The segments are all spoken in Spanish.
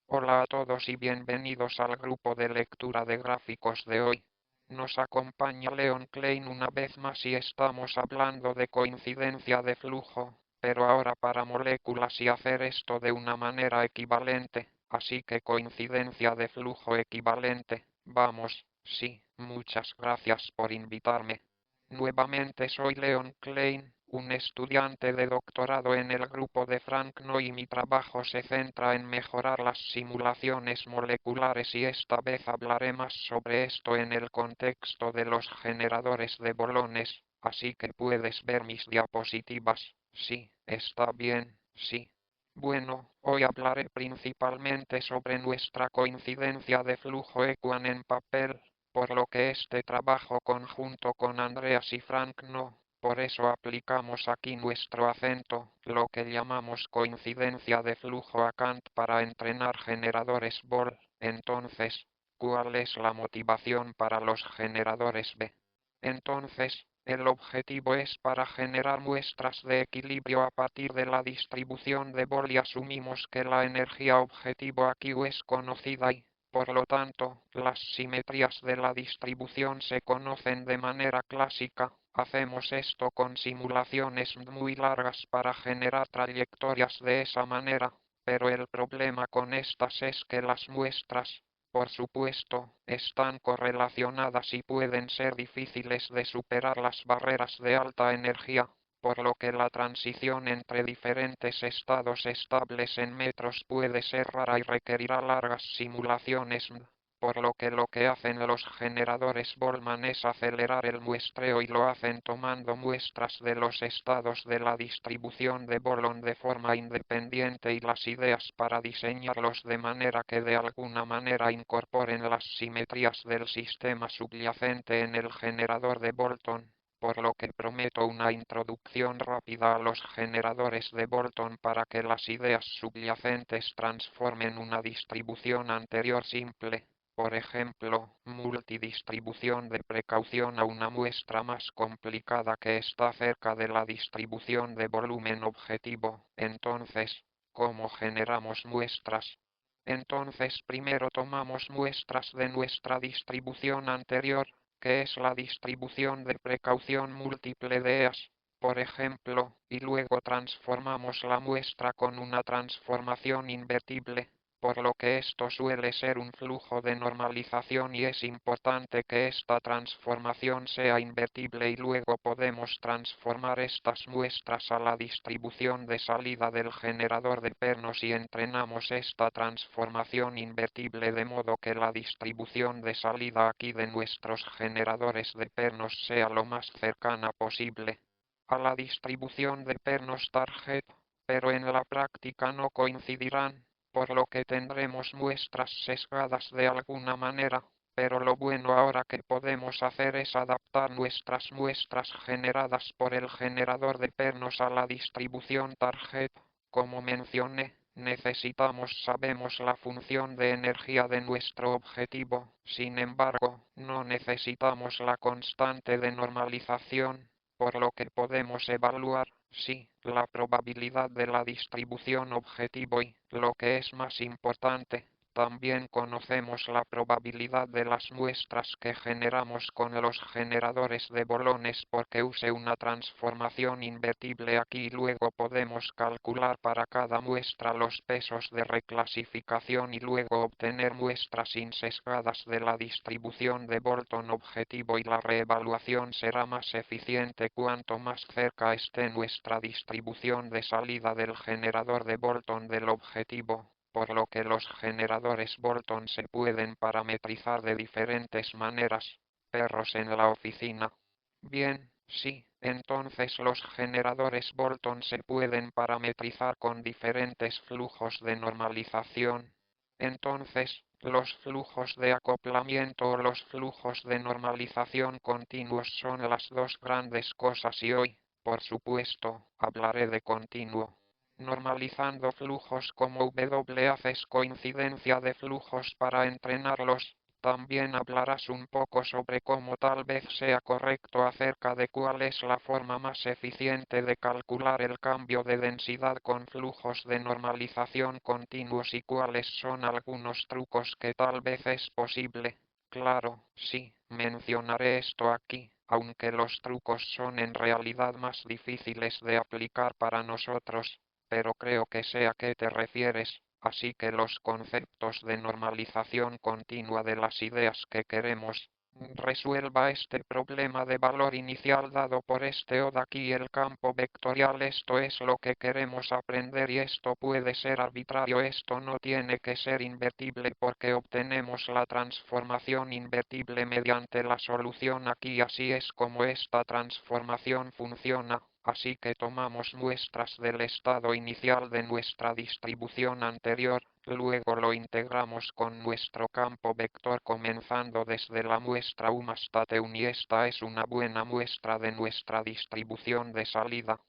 Hola a todos y bienvenidos al grupo de lectura de gráficos de hoy. Nos acompaña Leon Klein una vez más y estamos hablando de coincidencia de flujo, pero ahora para moléculas y hacer esto de una manera equivalente, así que coincidencia de flujo equivalente. Vamos, sí, muchas gracias por invitarme. Nuevamente soy Leon Klein, un estudiante de doctorado en el grupo de Frank No y mi trabajo se centra en mejorar las simulaciones moleculares y esta vez hablaré más sobre esto en el contexto de los generadores de bolones, así que puedes ver mis diapositivas. Sí, está bien, sí. Bueno, hoy hablaré principalmente sobre nuestra coincidencia de flujo ecuán en papel, por lo que este trabajo conjunto con Andreas y Frank no, por eso aplicamos aquí nuestro acento, lo que llamamos coincidencia de flujo a Kant para entrenar generadores Boole. Entonces, ¿cuál es la motivación para los generadores B? Entonces, el objetivo es para generar muestras de equilibrio a partir de la distribución de Boole y asumimos que la energía objetivo aquí es conocida y, por lo tanto, las simetrías de la distribución se conocen de manera clásica. Hacemos esto con simulaciones muy largas para generar trayectorias de esa manera, pero el problema con estas es que las muestras, por supuesto, están correlacionadas y pueden ser difíciles de superar las barreras de alta energía, por lo que la transición entre diferentes estados estables en metros puede ser rara y requerirá largas simulaciones, por lo que hacen los generadores Boltzmann es acelerar el muestreo y lo hacen tomando muestras de los estados de la distribución de Bolon de forma independiente y las ideas para diseñarlos de manera que de alguna manera incorporen las simetrías del sistema subyacente en el generador de Bolton, por lo que prometo una introducción rápida a los generadores de Bolton para que las ideas subyacentes transformen una distribución anterior simple, por ejemplo, multidistribución de precaución a una muestra más complicada que está cerca de la distribución de volumen objetivo. Entonces, ¿cómo generamos muestras? Entonces primero tomamos muestras de nuestra distribución anterior, que es la distribución de precaución múltiple de EAS, por ejemplo, y luego transformamos la muestra con una transformación invertible, por lo que esto suele ser un flujo de normalización y es importante que esta transformación sea invertible y luego podemos transformar estas muestras a la distribución de salida del generador de pernos y entrenamos esta transformación invertible de modo que la distribución de salida aquí de nuestros generadores de pernos sea lo más cercana posible a la distribución de pernos target, pero en la práctica no coincidirán, por lo que tendremos muestras sesgadas de alguna manera, pero lo bueno ahora que podemos hacer es adaptar nuestras muestras generadas por el generador de pernos a la distribución target. Como mencioné, sabemos la función de energía de nuestro objetivo, sin embargo, no necesitamos la constante de normalización, por lo que podemos evaluar, sí, la probabilidad de la distribución objetivo y, lo que es más importante, también conocemos la probabilidad de las muestras que generamos con los generadores de bolones porque use una transformación invertible aquí y luego podemos calcular para cada muestra los pesos de reclasificación y luego obtener muestras insesgadas de la distribución de Bolton objetivo y la reevaluación será más eficiente cuanto más cerca esté nuestra distribución de salida del generador de Bolton del objetivo, por lo que los generadores Bolton se pueden parametrizar de diferentes maneras. Perros en la oficina. Bien, sí, entonces los generadores Bolton se pueden parametrizar con diferentes flujos de normalización. Entonces, los flujos de acoplamiento o los flujos de normalización continuos son las dos grandes cosas y hoy, por supuesto, hablaré de continuo. Normalizando flujos como W haces coincidencia de flujos para entrenarlos, También hablarás un poco sobre cómo tal vez sea correcto acerca de cuál es la forma más eficiente de calcular el cambio de densidad con flujos de normalización continuos y cuáles son algunos trucos que tal vez es posible. Claro, sí, mencionaré esto aquí, aunque los trucos son en realidad más difíciles de aplicar para nosotros, pero creo que sé a qué te refieres. Así que los conceptos de normalización continua de las ideas que queremos resuelva este problema de valor inicial dado por este o de aquí el campo vectorial. Esto es lo que queremos aprender y esto puede ser arbitrario. Esto no tiene que ser invertible porque obtenemos la transformación invertible mediante la solución aquí. Así es como esta transformación funciona. Así que tomamos muestras del estado inicial de nuestra distribución anterior, luego lo integramos con nuestro campo vector comenzando desde la muestra 1 hasta T1 y esta es una buena muestra de nuestra distribución de salida.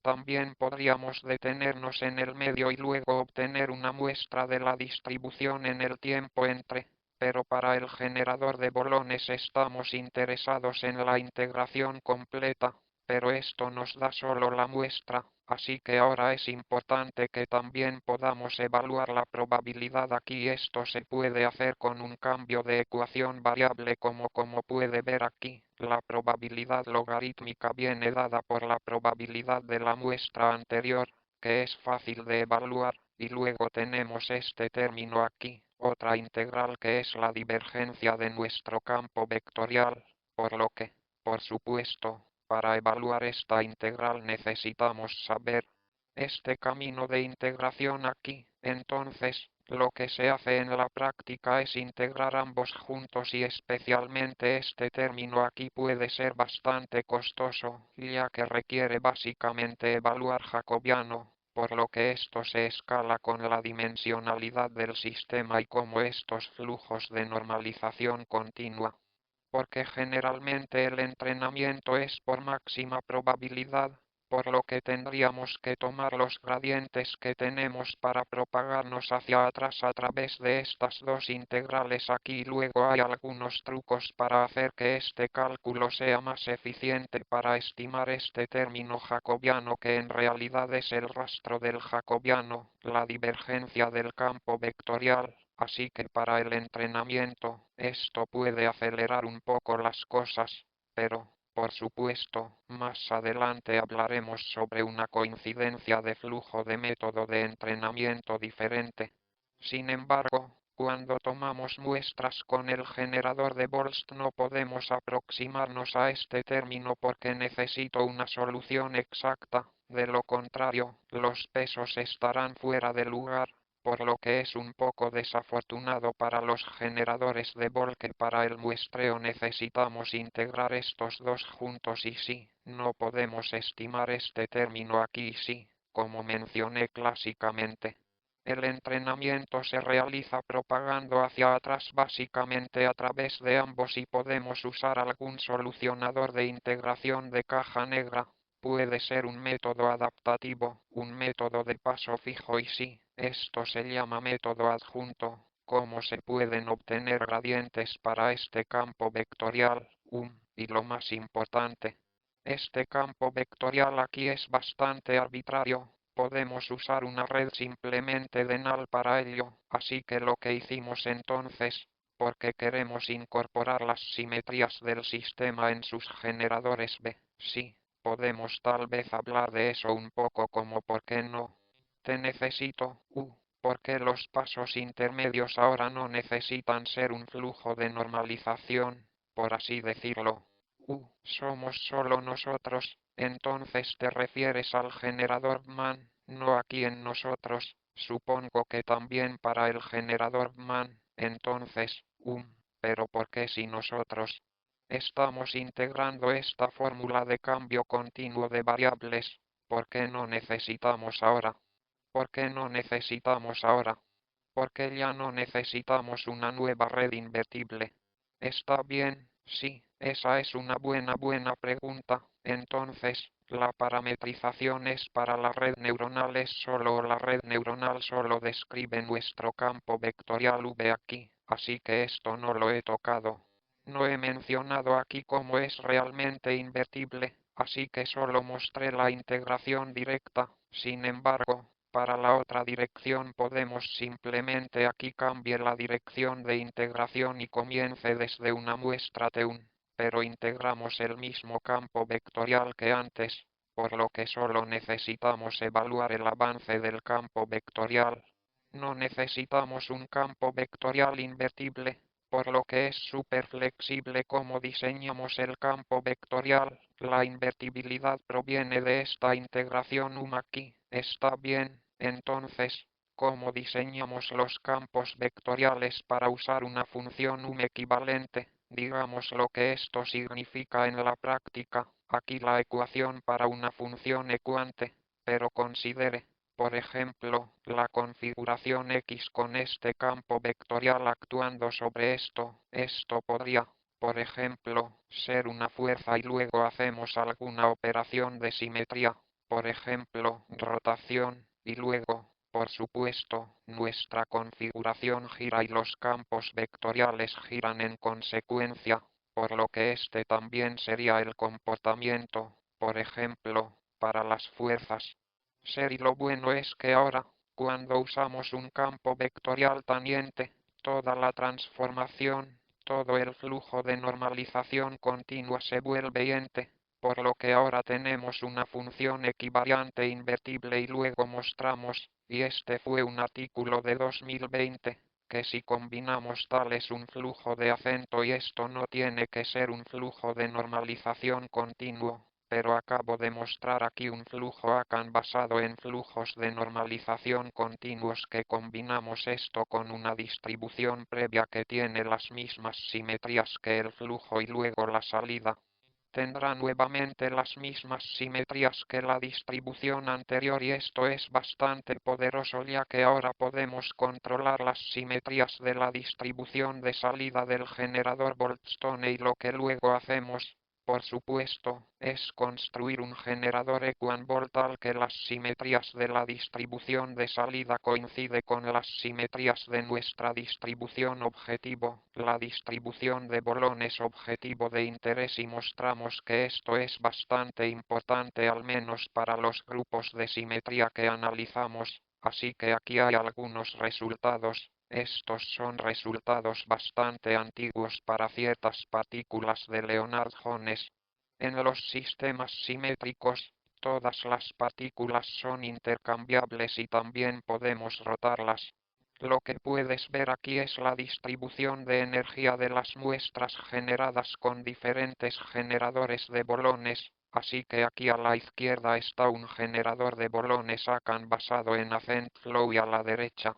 También podríamos detenernos en el medio y luego obtener una muestra de la distribución en el tiempo entre, pero para el generador de bolones estamos interesados en la integración completa, pero esto nos da solo la muestra, así que ahora es importante que también podamos evaluar la probabilidad aquí. Esto se puede hacer con un cambio de ecuación variable como puede ver aquí. La probabilidad logarítmica viene dada por la probabilidad de la muestra anterior, que es fácil de evaluar, y luego tenemos este término aquí, otra integral que es la divergencia de nuestro campo vectorial, por lo que, por supuesto, para evaluar esta integral necesitamos saber este camino de integración aquí. Entonces, lo que se hace en la práctica es integrar ambos juntos y especialmente este término aquí puede ser bastante costoso, ya que requiere básicamente evaluar jacobiano, por lo que esto se escala con la dimensionalidad del sistema y como estos flujos de normalización continua. Porque generalmente el entrenamiento es por máxima probabilidad, por lo que tendríamos que tomar los gradientes que tenemos para propagarnos hacia atrás a través de estas dos integrales aquí. Luego hay algunos trucos para hacer que este cálculo sea más eficiente para estimar este término jacobiano que en realidad es el rastro del jacobiano, la divergencia del campo vectorial. Así que para el entrenamiento, esto puede acelerar un poco las cosas, pero, por supuesto, más adelante hablaremos sobre una coincidencia de flujo de método de entrenamiento diferente. Sin embargo, cuando tomamos muestras con el generador de Bolst no podemos aproximarnos a este término porque necesito una solución exacta, de lo contrario, los pesos estarán fuera de lugar, por lo que es un poco desafortunado para los generadores de Boole que para el muestreo necesitamos integrar estos dos juntos y sí, no podemos estimar este término aquí sí, como mencioné clásicamente. El entrenamiento se realiza propagando hacia atrás básicamente a través de ambos y podemos usar algún solucionador de integración de caja negra. Puede ser un método adaptativo, un método de paso fijo y sí, esto se llama método adjunto. ¿Cómo se pueden obtener gradientes para este campo vectorial? Y lo más importante, este campo vectorial aquí es bastante arbitrario. Podemos usar una red simplemente de null para ello, así que lo que hicimos entonces, porque queremos incorporar las simetrías del sistema en sus generadores B, sí. Podemos tal vez hablar de eso un poco como por qué no. Te necesito, porque los pasos intermedios ahora no necesitan ser un flujo de normalización, por así decirlo. Somos solo nosotros, entonces te refieres al generador man, no aquí en nosotros, supongo que también para el generador man, entonces, pero ¿por qué si nosotros? Estamos integrando esta fórmula de cambio continuo de variables. ¿Por qué no necesitamos ahora? ¿Por qué no necesitamos ahora? Porque ya no necesitamos una nueva red invertible. ¿Está bien? Sí, esa es una buena pregunta. Entonces, la parametrización es para la red neuronal es solo la red neuronal solo describe nuestro campo vectorial V aquí. así que esto no lo he tocado. No he mencionado aquí cómo es realmente invertible, así que solo mostré la integración directa. Sin embargo, para la otra dirección podemos simplemente aquí cambie la dirección de integración y comience desde una muestra T1, pero integramos el mismo campo vectorial que antes, por lo que solo necesitamos evaluar el avance del campo vectorial. No necesitamos un campo vectorial invertible, por lo que es súper flexible como diseñamos el campo vectorial. La invertibilidad proviene de esta integración aquí. Está bien, entonces, ¿cómo diseñamos los campos vectoriales para usar una función equivalente? Digamos lo que esto significa en la práctica. Aquí la ecuación para una función ecuante, pero considere, por ejemplo, la configuración X con este campo vectorial actuando sobre esto. Esto podría, por ejemplo, ser una fuerza y luego hacemos alguna operación de simetría, por ejemplo, rotación, y luego, por supuesto, nuestra configuración gira y los campos vectoriales giran en consecuencia, por lo que este también sería el comportamiento, por ejemplo, para las fuerzas. Y lo bueno es que ahora, cuando usamos un campo vectorial tangente, toda la transformación, todo el flujo de normalización continua se vuelve ente, por lo que ahora tenemos una función equivariante invertible y luego mostramos, y este fue un artículo de 2020, que si combinamos tal es un flujo de acento y esto no tiene que ser un flujo de normalización continuo. Pero acabo de mostrar aquí un flujo ACAN basado en flujos de normalización continuos que combinamos esto con una distribución previa que tiene las mismas simetrías que el flujo y luego la salida. Tendrá nuevamente las mismas simetrías que la distribución anterior y esto es bastante poderoso ya que ahora podemos controlar las simetrías de la distribución de salida del generador Goldstone y lo que luego hacemos, por supuesto, es construir un generador equanvolt tal que las simetrías de la distribución de salida coincide con las simetrías de nuestra distribución objetivo, la distribución de bolones objetivo de interés y mostramos que esto es bastante importante al menos para los grupos de simetría que analizamos, así que aquí hay algunos resultados. Estos son resultados bastante antiguos para ciertas partículas de Leonard Jones. En los sistemas simétricos, todas las partículas son intercambiables y también podemos rotarlas. Lo que puedes ver aquí es la distribución de energía de las muestras generadas con diferentes generadores de bolones, así que aquí a la izquierda está un generador de bolones ACAN basado en Ascent Flow y a la derecha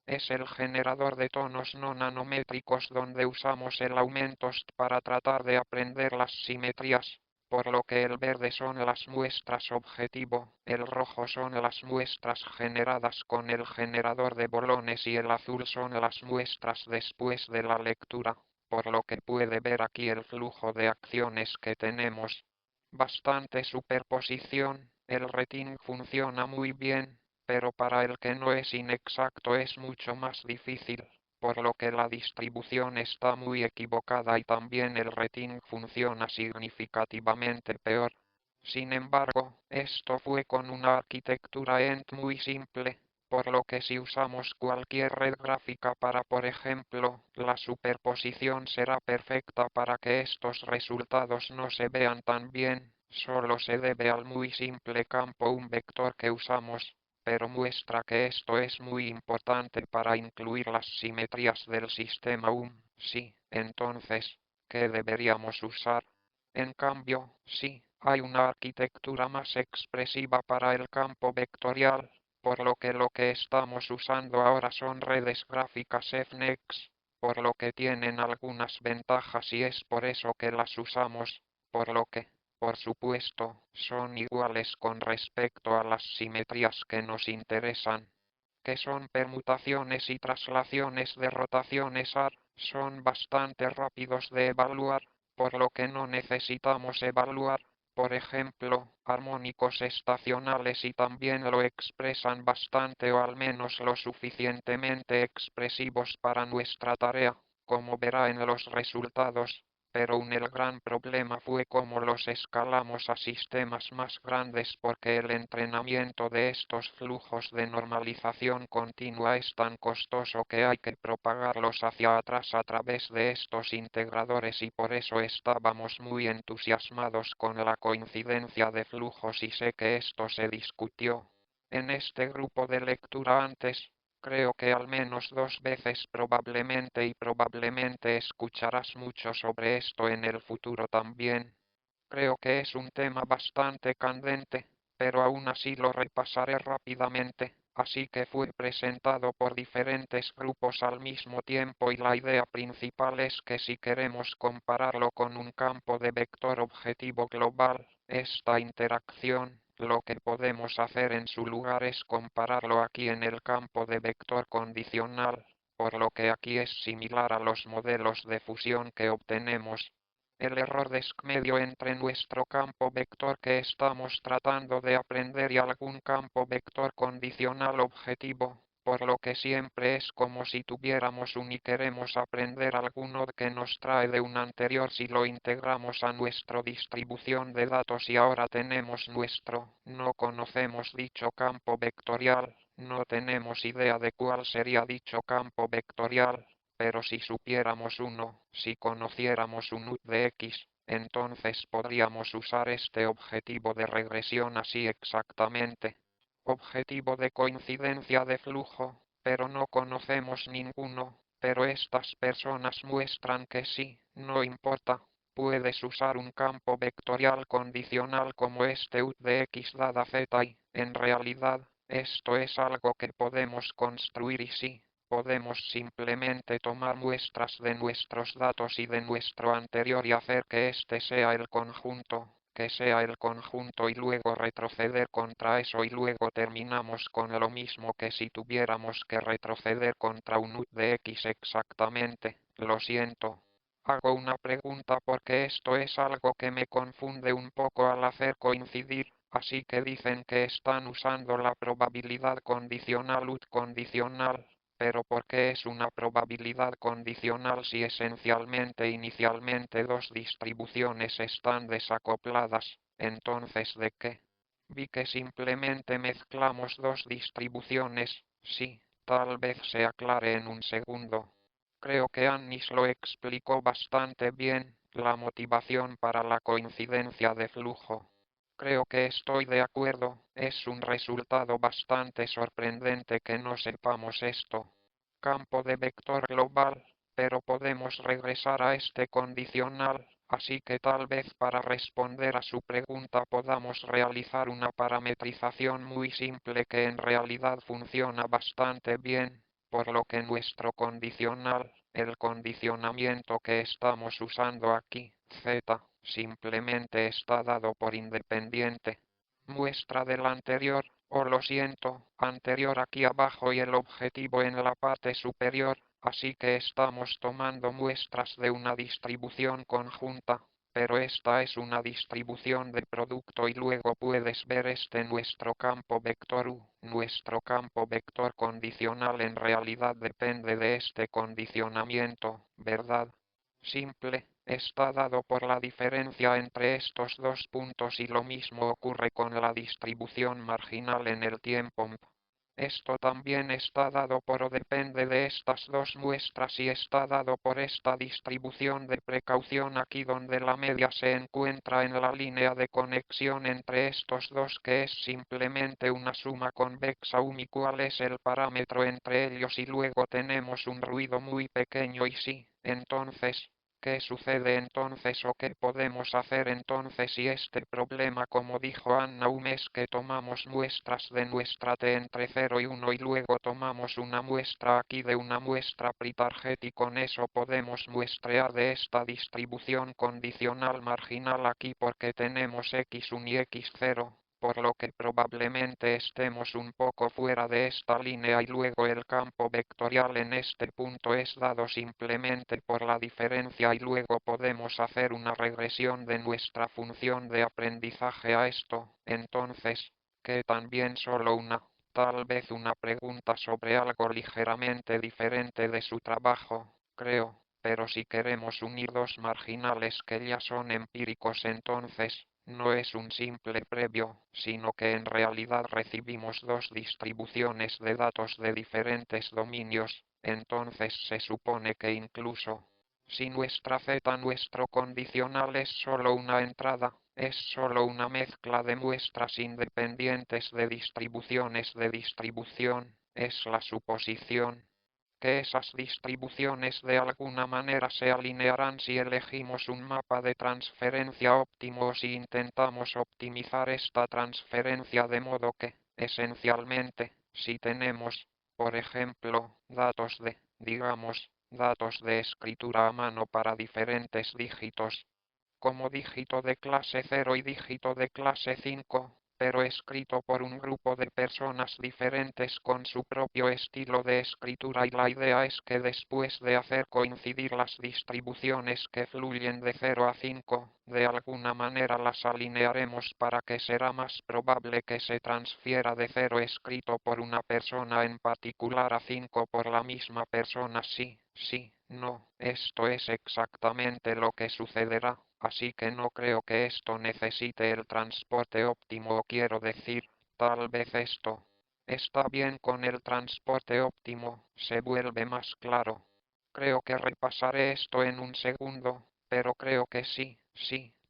es el generador de tonos no nanométricos donde usamos el aumentos para tratar de aprender las simetrías, por lo que el verde son las muestras objetivo, el rojo son las muestras generadas con el generador de bolones y el azul son las muestras después de la lectura, por lo que puede ver aquí el flujo de acciones que tenemos. Bastante superposición, el rating funciona muy bien, pero para el que no es inexacto es mucho más difícil, por lo que la distribución está muy equivocada y también el rating funciona significativamente peor. Sin embargo, esto fue con una arquitectura ENT muy simple, por lo que si usamos cualquier red gráfica para por ejemplo, la superposición será perfecta para que estos resultados no se vean tan bien, solo se debe al muy simple campo un vector que usamos, pero muestra que esto es muy importante para incluir las simetrías del sistema Sí, entonces, ¿qué deberíamos usar? En cambio, sí, hay una arquitectura más expresiva para el campo vectorial, por lo que estamos usando ahora son redes gráficas FNEX, por lo que tienen algunas ventajas y es por eso que las usamos, por lo que, por supuesto, son iguales con respecto a las simetrías que nos interesan, que son permutaciones y traslaciones de rotaciones AR, son bastante rápidos de evaluar, por lo que no necesitamos evaluar por ejemplo, armónicos estacionales y también lo expresan bastante o al menos lo suficientemente expresivos para nuestra tarea, como verá en los resultados. Pero el gran problema fue cómo los escalamos a sistemas más grandes porque el entrenamiento de estos flujos de normalización continua es tan costoso que hay que propagarlos hacia atrás a través de estos integradores y por eso estábamos muy entusiasmados con la coincidencia de flujos y sé que esto se discutió en este grupo de lectura antes. Creo que al menos 2 veces probablemente y probablemente escucharás mucho sobre esto en el futuro también. Creo que es un tema bastante candente, pero aún así lo repasaré rápidamente, así que fue presentado por diferentes grupos al mismo tiempo y la idea principal es que si queremos compararlo con un campo de vector objetivo global, esta interacción, lo que podemos hacer en su lugar es compararlo aquí en el campo de vector condicional, por lo que aquí es similar a los modelos de fusión que obtenemos. El error de medio entre nuestro campo vector que estamos tratando de aprender y algún campo vector condicional objetivo, por lo que siempre es como si tuviéramos un y queremos aprender alguno que nos trae de un anterior si lo integramos a nuestra distribución de datos y ahora tenemos nuestro, no conocemos dicho campo vectorial, no tenemos idea de cuál sería dicho campo vectorial. Pero si supiéramos uno, si conociéramos un U de X, entonces podríamos usar este objetivo de regresión así exactamente. Objetivo de coincidencia de flujo, pero no conocemos ninguno, pero estas personas muestran que sí, no importa. Puedes usar un campo vectorial condicional como este U de X dada Z y, en realidad, esto es algo que podemos construir y sí. Podemos simplemente tomar muestras de nuestros datos y de nuestro anterior y hacer que este sea el conjunto, que sea el conjunto y luego retroceder contra eso y luego terminamos con lo mismo que si tuviéramos que retroceder contra un U de X exactamente. Lo siento. Hago una pregunta porque esto es algo que me confunde un poco al hacer coincidir. Así que dicen que están usando la probabilidad condicional UT condicional. Pero ¿por qué es una probabilidad condicional si esencialmente inicialmente dos distribuciones están desacopladas? Entonces, ¿de qué? Vi que simplemente mezclamos dos distribuciones. Sí, tal vez se aclare en un segundo. Creo que Annis lo explicó bastante bien, la motivación para la coincidencia de flujo. Creo que estoy de acuerdo, es un resultado bastante sorprendente que no sepamos esto. Campo de vector global, pero podemos regresar a este condicional, así que tal vez para responder a su pregunta podamos realizar una parametrización muy simple que en realidad funciona bastante bien, por lo que nuestro condicional, el condicionamiento que estamos usando aquí, Z, simplemente está dado por independiente. Muestra del anterior, o lo siento, anterior aquí abajo y el objetivo en la parte superior, así que estamos tomando muestras de una distribución conjunta, pero esta es una distribución de producto y luego puedes ver nuestro campo vector U. Nuestro campo vector condicional en realidad depende de este condicionamiento, ¿verdad? Simple, está dado por la diferencia entre estos dos puntos y lo mismo ocurre con la distribución marginal en el tiempo. Esto también está dado por o depende de estas dos muestras y está dado por esta distribución de precaución aquí donde la media se encuentra en la línea de conexión entre estos dos que es simplemente una suma convexa y cuál es el parámetro entre ellos y luego tenemos un ruido muy pequeño y sí, entonces, ¿qué sucede entonces o qué podemos hacer entonces? Y este problema, como dijo Anna es que tomamos muestras de nuestra T entre 0 y 1 y luego tomamos una muestra aquí de una muestra pretarget y con eso podemos muestrear de esta distribución condicional marginal aquí porque tenemos x1 y x0. por lo que probablemente estemos un poco fuera de esta línea y luego el campo vectorial en este punto es dado simplemente por la diferencia y luego podemos hacer una regresión de nuestra función de aprendizaje a esto. Entonces, que también solo tal vez una pregunta sobre algo ligeramente diferente de su trabajo, creo, pero si queremos unir dos marginales que ya son empíricos entonces, no es un simple previo, sino que en realidad recibimos dos distribuciones de datos de diferentes dominios, entonces se supone que incluso si nuestro condicional es solo una entrada, es solo una mezcla de muestras independientes de distribuciones de distribución, es la suposición que esas distribuciones de alguna manera se alinearán si elegimos un mapa de transferencia óptimo o si intentamos optimizar esta transferencia de modo que, esencialmente, si tenemos, por ejemplo, datos de escritura a mano para diferentes dígitos, como dígito de clase 0 y dígito de clase 5, pero escrito por un grupo de personas diferentes con su propio estilo de escritura y la idea es que después de hacer coincidir las distribuciones que fluyen de 0 a 5, de alguna manera las alinearemos para que será más probable que se transfiera de 0 escrito por una persona en particular a 5 por la misma persona sí, no, esto es exactamente lo que sucederá. Así que no creo que esto necesite el transporte óptimo o quiero decir, tal vez esto está bien con el transporte óptimo, se vuelve más claro. Creo que repasaré esto en un segundo, pero creo que sí,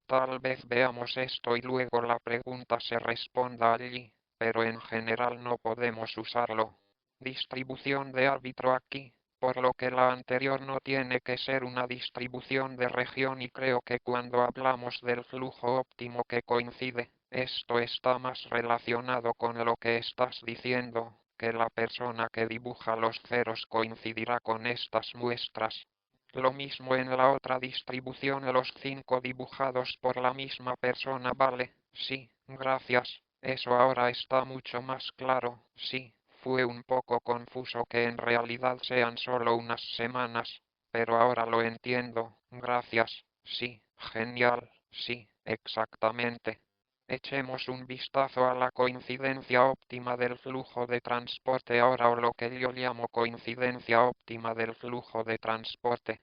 tal vez veamos esto y luego la pregunta se responda allí, pero en general no podemos usarlo. Distribución de árbitro aquí, por lo que la anterior no tiene que ser una distribución de región y creo que cuando hablamos del flujo óptimo que coincide, esto está más relacionado con lo que estás diciendo, que la persona que dibuja los ceros coincidirá con estas muestras. Lo mismo en la otra distribución los 5 dibujados por la misma persona vale, sí, gracias, eso ahora está mucho más claro, sí. Fue un poco confuso que en realidad sean solo unas semanas, pero ahora lo entiendo, gracias, sí, genial, sí, exactamente. Echemos un vistazo a la coincidencia óptima del flujo de transporte ahora o lo que yo llamo coincidencia óptima del flujo de transporte.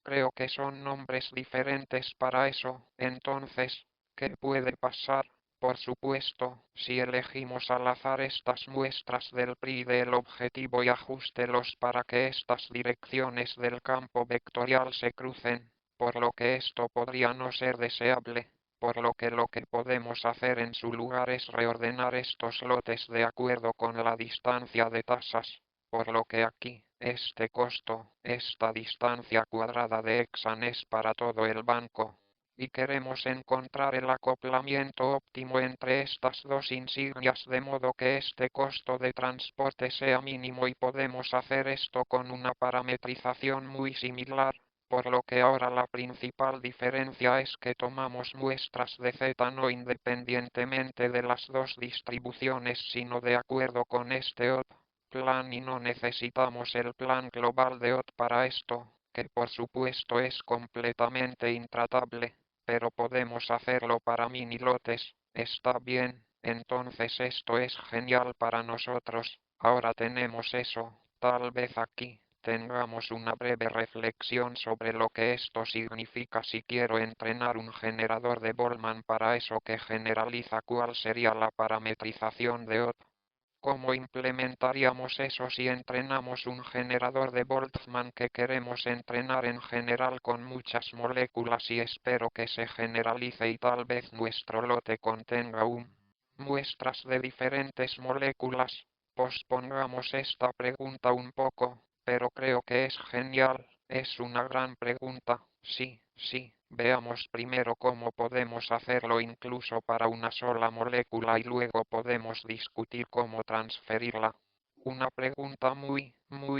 Creo que son nombres diferentes para eso, entonces, ¿qué puede pasar? Por supuesto, si elegimos al azar estas muestras del PRI del objetivo y ajústelos para que estas direcciones del campo vectorial se crucen, por lo que esto podría no ser deseable, por lo que podemos hacer en su lugar es reordenar estos lotes de acuerdo con la distancia de tasas, por lo que aquí, este costo, esta distancia cuadrada de Exan es para todo el banco y queremos encontrar el acoplamiento óptimo entre estas dos insignias de modo que este costo de transporte sea mínimo y podemos hacer esto con una parametrización muy similar, por lo que ahora la principal diferencia es que tomamos muestras de Z no independientemente de las dos distribuciones sino de acuerdo con este otro plan y no necesitamos el plan global de OT para esto, que por supuesto es completamente intratable, pero podemos hacerlo para mini lotes, está bien, entonces esto es genial para nosotros, ahora tenemos eso, tal vez aquí tengamos una breve reflexión sobre lo que esto significa si quiero entrenar un generador de Boltzmann para eso que generaliza cuál sería la parametrización de OT. ¿Cómo implementaríamos eso si entrenamos un generador de Boltzmann que queremos entrenar en general con muchas moléculas y espero que se generalice y tal vez nuestro lote contenga muestras de diferentes moléculas? Pospongamos esta pregunta un poco, pero creo que es genial, es una gran pregunta, sí. Veamos primero cómo podemos hacerlo incluso para una sola molécula y luego podemos discutir cómo transferirla. Una pregunta muy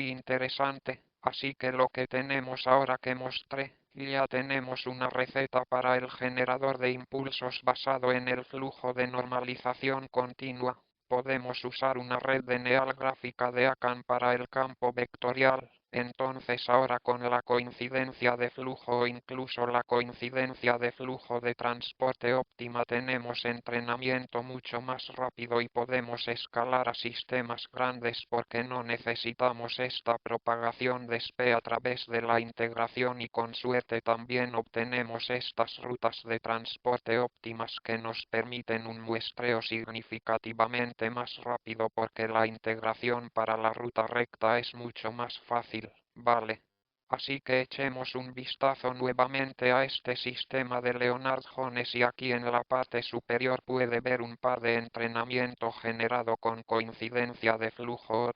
interesante, así que lo que tenemos ahora que mostré, Ya tenemos una receta para el generador de impulsos basado en el flujo de normalización continua. Podemos usar una red lineal gráfica de Akan para el campo vectorial. Entonces ahora con la coincidencia de flujo o incluso la coincidencia de flujo de transporte óptima tenemos entrenamiento mucho más rápido y podemos escalar a sistemas grandes porque no necesitamos esta propagación de SP a través de la integración y con suerte también obtenemos estas rutas de transporte óptimas que nos permiten un muestreo significativamente más rápido porque la integración para la ruta recta es mucho más fácil. Vale. Así que echemos un vistazo nuevamente a este sistema de Leonard Jones y aquí en la parte superior puede ver un par de entrenamiento generado con coincidencia de flujo.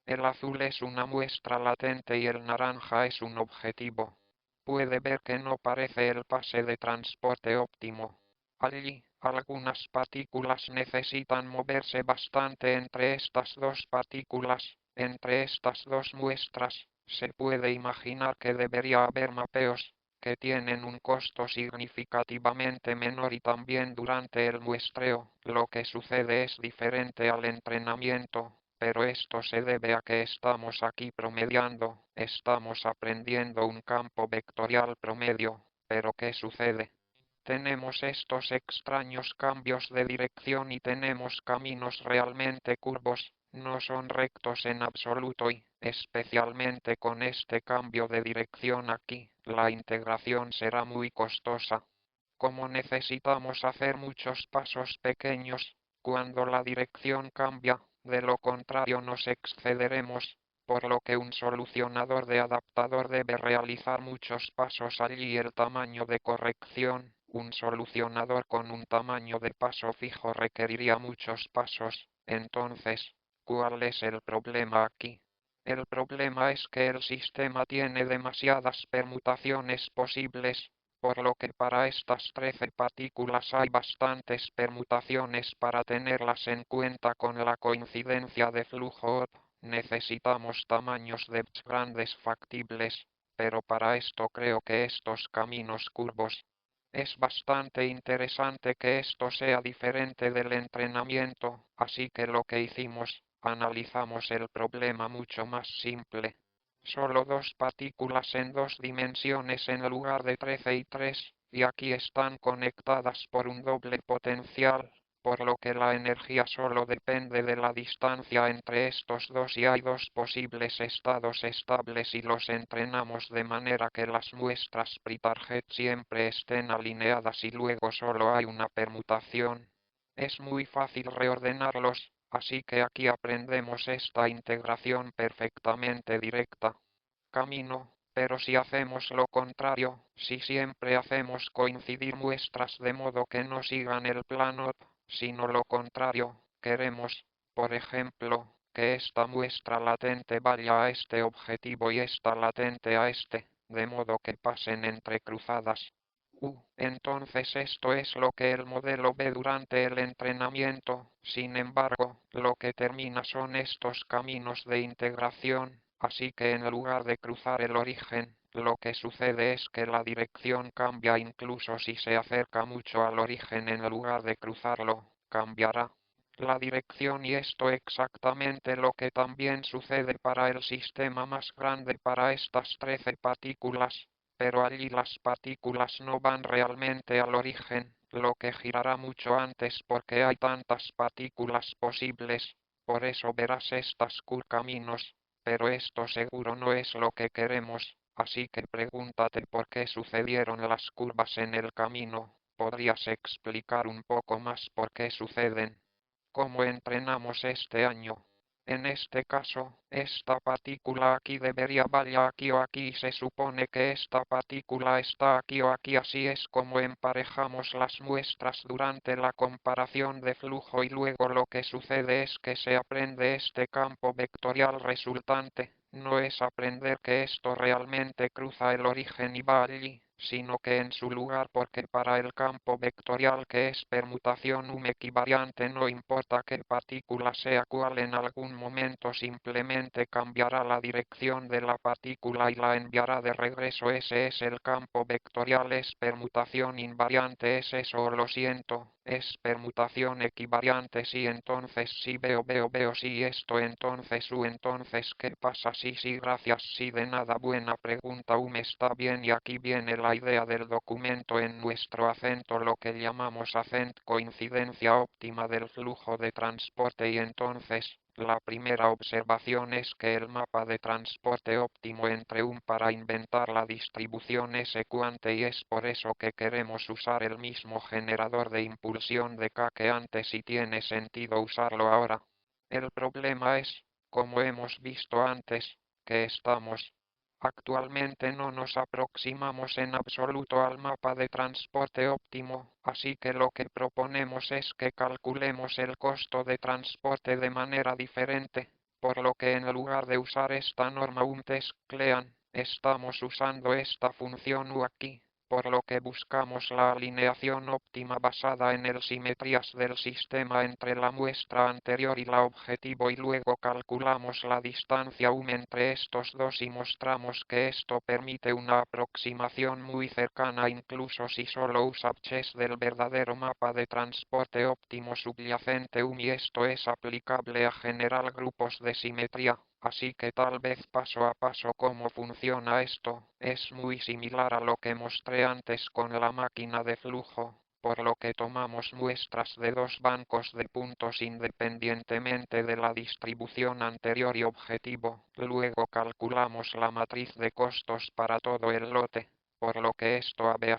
El azul es una muestra latente y el naranja es un objetivo. Puede ver que no parece el pase de transporte óptimo. Allí, algunas partículas necesitan moverse bastante entre estas dos partículas, entre estas dos muestras. Se puede imaginar que debería haber mapeos, que tienen un costo significativamente menor y también durante el muestreo, lo que sucede es diferente al entrenamiento, pero esto se debe a que estamos aquí promediando, estamos aprendiendo un campo vectorial promedio, pero ¿qué sucede? Tenemos estos extraños cambios de dirección y tenemos caminos realmente curvos, no son rectos en absoluto y, especialmente con este cambio de dirección aquí, la integración será muy costosa. Como necesitamos hacer muchos pasos pequeños, cuando la dirección cambia, de lo contrario nos excederemos, por lo que un solucionador de adaptador debe realizar muchos pasos allí y el tamaño de corrección. Un solucionador con un tamaño de paso fijo requeriría muchos pasos. Entonces, ¿cuál es el problema aquí? El problema es que el sistema tiene demasiadas permutaciones posibles, por lo que para estas 13 partículas hay bastantes permutaciones para tenerlas en cuenta con la coincidencia de flujo. Necesitamos tamaños de bits grandes factibles, pero para esto creo que estos caminos curvos. Es bastante interesante que esto sea diferente del entrenamiento, así que lo que hicimos, analizamos el problema mucho más simple. Solo dos partículas en dos dimensiones en lugar de 13 y 3, y aquí están conectadas por un doble potencial, por lo que la energía solo depende de la distancia entre estos dos y hay dos posibles estados estables y los entrenamos de manera que las muestras pre-target siempre estén alineadas y luego solo hay una permutación. Es muy fácil reordenarlos, así que aquí aprendemos esta integración perfectamente directa. Camino, pero si hacemos lo contrario, si siempre hacemos coincidir muestras de modo que no sigan el plano, sino lo contrario, queremos, por ejemplo, que esta muestra latente vaya a este objetivo y esta latente a este, de modo que pasen entrecruzadas. Entonces esto es lo que el modelo ve durante el entrenamiento, sin embargo, lo que termina son estos caminos de integración, así que en lugar de cruzar el origen, lo que sucede es que la dirección cambia incluso si se acerca mucho al origen en lugar de cruzarlo, cambiará la dirección y esto exactamente lo que también sucede para el sistema más grande para estas 13 partículas, pero allí las partículas no van realmente al origen, lo que girará mucho antes porque hay tantas partículas posibles, por eso verás estas caminos, pero esto seguro no es lo que queremos, así que pregúntate por qué sucedieron las curvas en el camino, ¿podrías explicar un poco más por qué suceden? ¿Cómo entrenamos este año? En este caso, esta partícula aquí debería vaya aquí o aquí y se supone que esta partícula está aquí o aquí, así es como emparejamos las muestras durante la comparación de flujo y luego lo que sucede es que se aprende este campo vectorial resultante, no es aprender que esto realmente cruza el origen y va allí, sino que en su lugar, porque para el campo vectorial que es permutación equivariante no importa qué partícula sea cual, en algún momento simplemente cambiará la dirección de la partícula y la enviará de regreso. Ese es el campo vectorial. Es permutación invariante, es eso, lo siento, es permutación equivariante. Sí, entonces sí, veo, sí, esto entonces entonces ¿qué pasa? Sí, gracias, sí, de nada, buena pregunta, está bien. Y aquí viene la idea del documento en nuestro acento, lo que llamamos acento, coincidencia óptima del flujo de transporte. Y entonces la primera observación es que el mapa de transporte óptimo entre para inventar la distribución es ecuante, y es por eso que queremos usar el mismo generador de impulsión de K que antes, y tiene sentido usarlo ahora. El problema es, como hemos visto antes, que actualmente no nos aproximamos en absoluto al mapa de transporte óptimo, así que lo que proponemos es que calculemos el costo de transporte de manera diferente, por lo que en lugar de usar esta norma Clean, estamos usando esta función U aquí, por lo que buscamos la alineación óptima basada en el simetrías del sistema entre la muestra anterior y la objetivo, y luego calculamos la distancia entre estos dos y mostramos que esto permite una aproximación muy cercana incluso si solo usa chess del verdadero mapa de transporte óptimo subyacente y esto es aplicable a generar grupos de simetría. Así que tal vez paso a paso cómo funciona esto, es muy similar a lo que mostré antes con la máquina de flujo, por lo que tomamos muestras de dos bancos de puntos independientemente de la distribución anterior y objetivo, luego calculamos la matriz de costos para todo el lote, por lo que esto A B**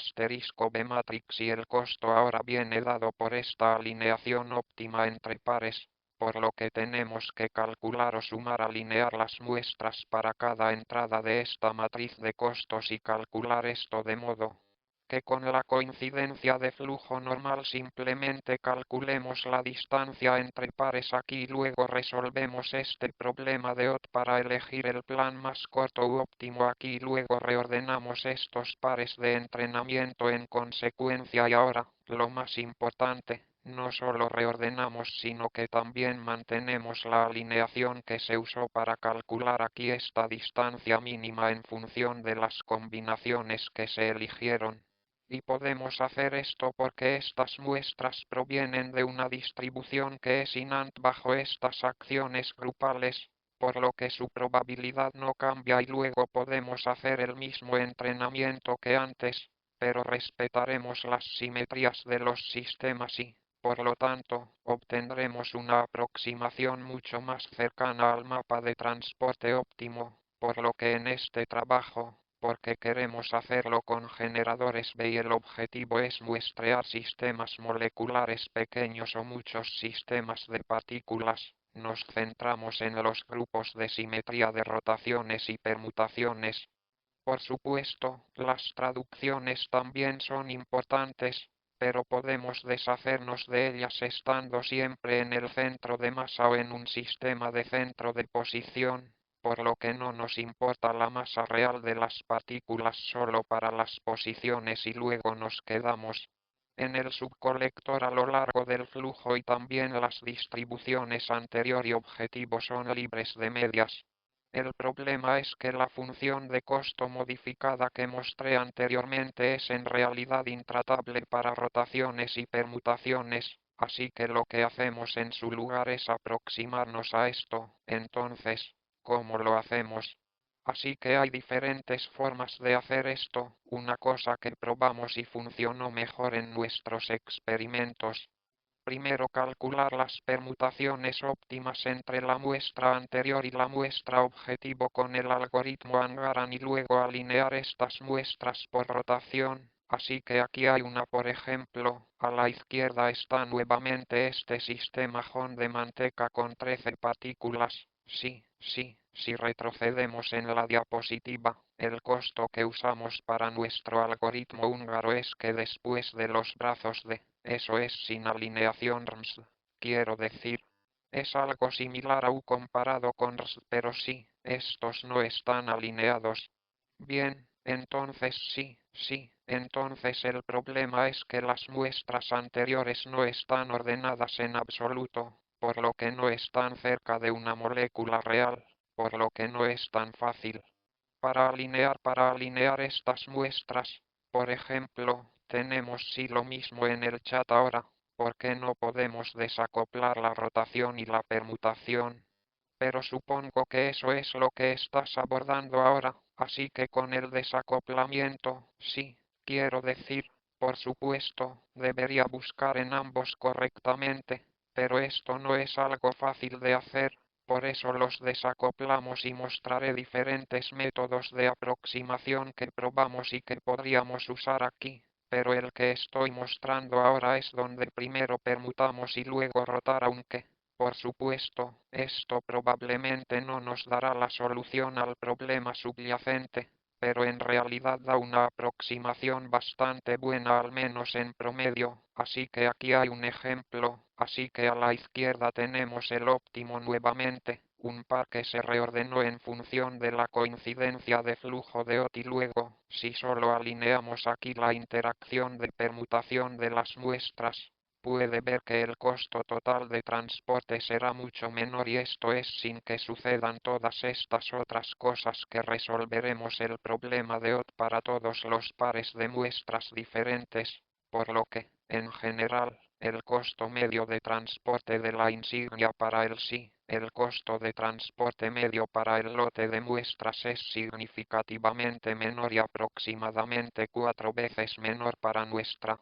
B matrix, y el costo ahora viene dado por esta alineación óptima entre pares, por lo que tenemos que calcular o sumar, alinear las muestras para cada entrada de esta matriz de costos y calcular esto de modo que con la coincidencia de flujo normal simplemente calculemos la distancia entre pares aquí y luego resolvemos este problema de OT para elegir el plan más corto u óptimo aquí y luego reordenamos estos pares de entrenamiento en consecuencia. Y ahora, lo más importante, no solo reordenamos sino que también mantenemos la alineación que se usó para calcular aquí esta distancia mínima en función de las combinaciones que se eligieron. Y podemos hacer esto porque estas muestras provienen de una distribución que es INANT bajo estas acciones grupales, por lo que su probabilidad no cambia, y luego podemos hacer el mismo entrenamiento que antes, pero respetaremos las simetrías de los sistemas y, por lo tanto, obtendremos una aproximación mucho más cercana al mapa de transporte óptimo, por lo que en este trabajo, porque queremos hacerlo con generadores B y el objetivo es muestrear sistemas moleculares pequeños o muchos sistemas de partículas, nos centramos en los grupos de simetría de rotaciones y permutaciones. Por supuesto, las traducciones también son importantes, pero podemos deshacernos de ellas estando siempre en el centro de masa o en un sistema de centro de posición, por lo que no nos importa la masa real de las partículas solo para las posiciones, y luego nos quedamos en el subcolector a lo largo del flujo, y también las distribuciones anterior y objetivo son libres de medias. El problema es que la función de costo modificada que mostré anteriormente es en realidad intratable para rotaciones y permutaciones, así que lo que hacemos en su lugar es aproximarnos a esto. Entonces, ¿cómo lo hacemos? Así que hay diferentes formas de hacer esto. Una cosa que probamos y funcionó mejor en nuestros experimentos. Primero calcular las permutaciones óptimas entre la muestra anterior y la muestra objetivo con el algoritmo Angaran, y luego alinear estas muestras por rotación. Así que aquí hay una, por ejemplo, a la izquierda está nuevamente este sistema Hon de manteca con 13 partículas. Si retrocedemos en la diapositiva, el costo que usamos para nuestro algoritmo húngaro es que después de los brazos de, eso es sin alineación RMS, quiero decir, es algo similar a U comparado con RS, pero sí, estos no están alineados. Bien, entonces sí, Sí, entonces el problema es que las muestras anteriores no están ordenadas en absoluto, por lo que no están cerca de una molécula real, por lo que no es tan fácil. Para alinear estas muestras, por ejemplo, tenemos sí lo mismo en el chat ahora, porque no podemos desacoplar la rotación y la permutación. Pero supongo que eso es lo que estás abordando ahora, así que con el desacoplamiento, sí, quiero decir, por supuesto, debería buscar en ambos correctamente, pero esto no es algo fácil de hacer, por eso los desacoplamos y mostraré diferentes métodos de aproximación que probamos y que podríamos usar aquí. Pero el que estoy mostrando ahora es donde primero permutamos y luego rotar, aunque por supuesto, esto probablemente no nos dará la solución al problema subyacente, pero en realidad da una aproximación bastante buena al menos en promedio, así que aquí hay un ejemplo, así que a la izquierda tenemos el óptimo nuevamente, un par que se reordenó en función de la coincidencia de flujo de OT y luego, si solo alineamos aquí la interacción de permutación de las muestras, puede ver que el costo total de transporte será mucho menor y esto es sin que sucedan todas estas otras cosas que resolveremos el problema de OT para todos los pares de muestras diferentes, por lo que, en general, el costo medio de transporte de la insignia para el sí, el costo de transporte medio para el lote de muestras es significativamente menor y aproximadamente 4 veces menor para nuestra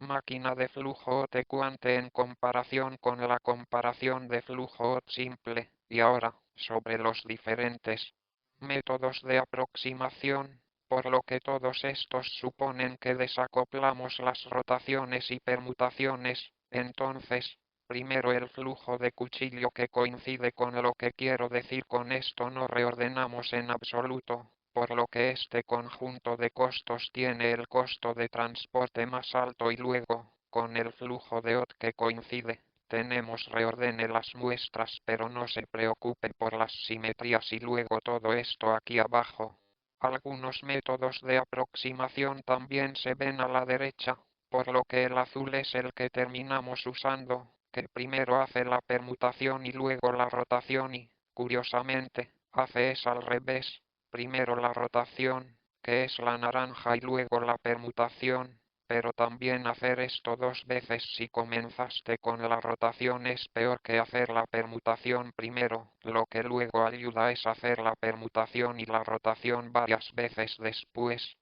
máquina de flujo OT cuante en comparación con la comparación de flujo OT simple, y ahora, sobre los diferentes métodos de aproximación, por lo que todos estos suponen que desacoplamos las rotaciones y permutaciones, entonces, primero el flujo de cuchillo que coincide con lo que quiero decir con esto no reordenamos en absoluto, por lo que este conjunto de costos tiene el costo de transporte más alto y luego, con el flujo de OT que coincide, tenemos reordene las muestras pero no se preocupe por las simetrías y luego todo esto aquí abajo. Algunos métodos de aproximación también se ven a la derecha, por lo que el azul es el que terminamos usando, que primero hace la permutación y luego la rotación y, curiosamente, hace es al revés. Primero la rotación, que es la naranja y luego la permutación, pero también hacer esto dos veces si comenzaste con la rotación es peor que hacer la permutación primero, lo que luego ayuda es hacer la permutación y la rotación varias veces después.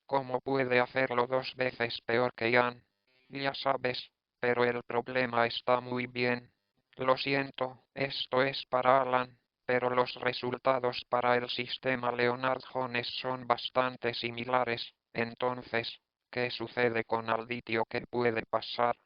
¿Cómo puede hacerlo dos veces peor que Ian? Ya sabes, pero el problema está muy bien. Lo siento, esto es para Alan, pero los resultados para el sistema Leonard Jones son bastante similares. Entonces, ¿qué sucede con Alditio? ¿Qué puede pasar?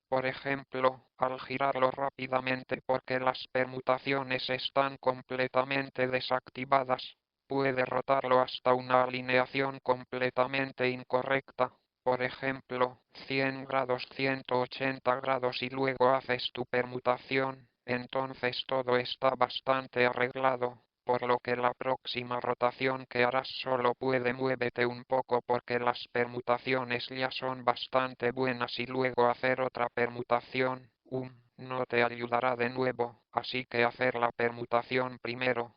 Por ejemplo, al girarlo rápidamente porque las permutaciones están completamente desactivadas, puede rotarlo hasta una alineación completamente incorrecta. Por ejemplo, 100 grados, 180 grados y luego haces tu permutación, entonces todo está bastante arreglado, por lo que la próxima rotación que harás solo puede muévete un poco porque las permutaciones ya son bastante buenas y luego hacer otra permutación, no te ayudará de nuevo, así que hacer la permutación primero,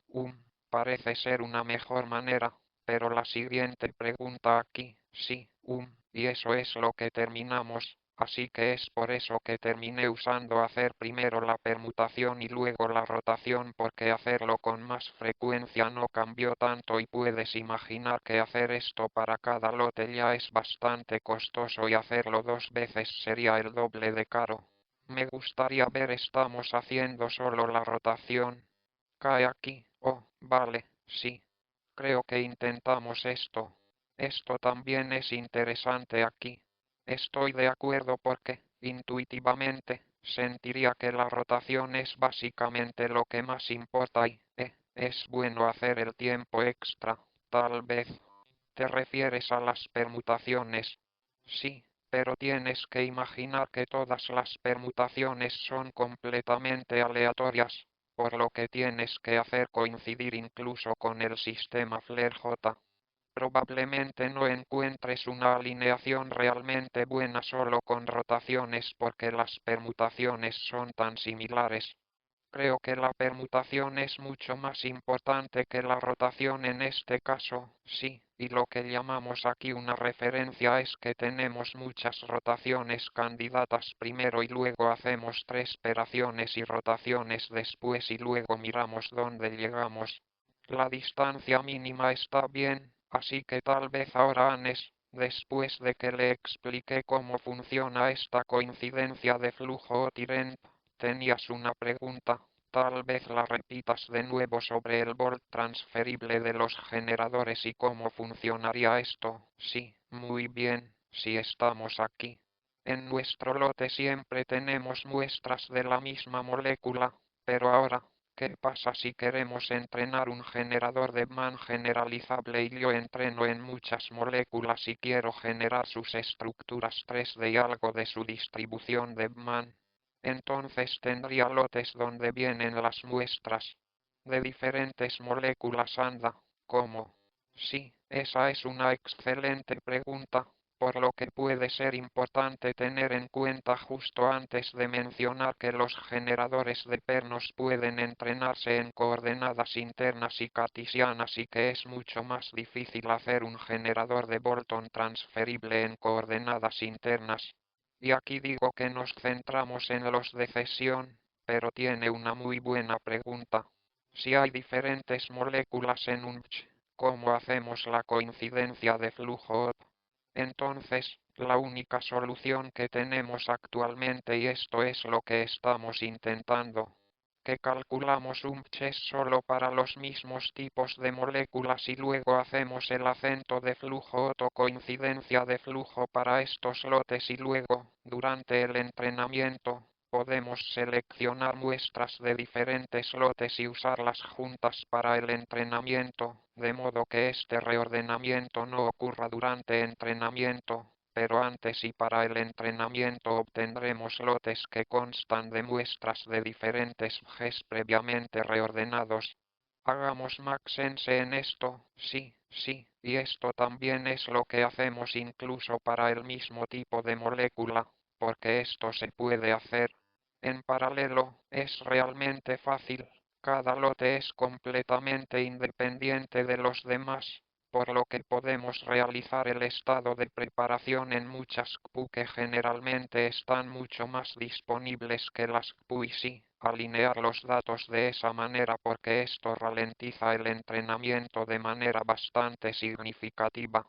parece ser una mejor manera, pero la siguiente pregunta aquí, sí, y eso es lo que terminamos, así que es por eso que terminé usando hacer primero la permutación y luego la rotación porque hacerlo con más frecuencia no cambió tanto y puedes imaginar que hacer esto para cada lote ya es bastante costoso y hacerlo dos veces sería el doble de caro. Me gustaría ver estamos haciendo solo la rotación. Cae aquí, oh, vale, sí. Creo que intentamos esto. Esto también es interesante aquí. Estoy de acuerdo porque, intuitivamente, sentiría que la rotación es básicamente lo que más importa y, es bueno hacer el tiempo extra, tal vez. ¿Te refieres a las permutaciones? Sí, pero tienes que imaginar que todas las permutaciones son completamente aleatorias, por lo que tienes que hacer coincidir incluso con el sistema Flair J. Probablemente no encuentres una alineación realmente buena solo con rotaciones porque las permutaciones son tan similares. Creo que la permutación es mucho más importante que la rotación en este caso, sí, y lo que llamamos aquí una referencia es que tenemos muchas rotaciones candidatas primero y luego hacemos tres operaciones y rotaciones después y luego miramos dónde llegamos. La distancia mínima está bien, así que tal vez ahora Anes, después de que le expliqué cómo funciona esta coincidencia de flujo o Tirent, tenías una pregunta, tal vez la repitas de nuevo sobre el volt transferible de los generadores y cómo funcionaría esto. Sí, muy bien, si estamos aquí. En nuestro lote siempre tenemos muestras de la misma molécula, pero ahora, ¿qué pasa si queremos entrenar un generador de Mann generalizable y yo entreno en muchas moléculas y quiero generar sus estructuras 3D y algo de su distribución de Mann? Entonces tendría lotes donde vienen las muestras de diferentes moléculas. Anda, ¿cómo? Sí, esa es una excelente pregunta, por lo que puede ser importante tener en cuenta justo antes de mencionar que los generadores de pernos pueden entrenarse en coordenadas internas y cartesianas y que es mucho más difícil hacer un generador de Bolton transferible en coordenadas internas. Y aquí digo que nos centramos en los de cesión, pero tiene una muy buena pregunta. Si hay diferentes moléculas en un ch, ¿cómo hacemos la coincidencia de flujo? Entonces, la única solución que tenemos actualmente, y esto es lo que estamos intentando, que calculamos un ch solo para los mismos tipos de moléculas y luego hacemos el acento de flujo o coincidencia de flujo para estos lotes y luego, durante el entrenamiento, podemos seleccionar muestras de diferentes lotes y usarlas juntas para el entrenamiento, de modo que este reordenamiento no ocurra durante entrenamiento, pero antes y para el entrenamiento obtendremos lotes que constan de muestras de diferentes Gs previamente reordenados. Hagamos Maxense en esto, sí, y esto también es lo que hacemos incluso para el mismo tipo de molécula, porque esto se puede hacer en paralelo, es realmente fácil. Cada lote es completamente independiente de los demás, por lo que podemos realizar el estado de preparación en muchas CPU que generalmente están mucho más disponibles que las CPU y sí, alinear los datos de esa manera porque esto ralentiza el entrenamiento de manera bastante significativa.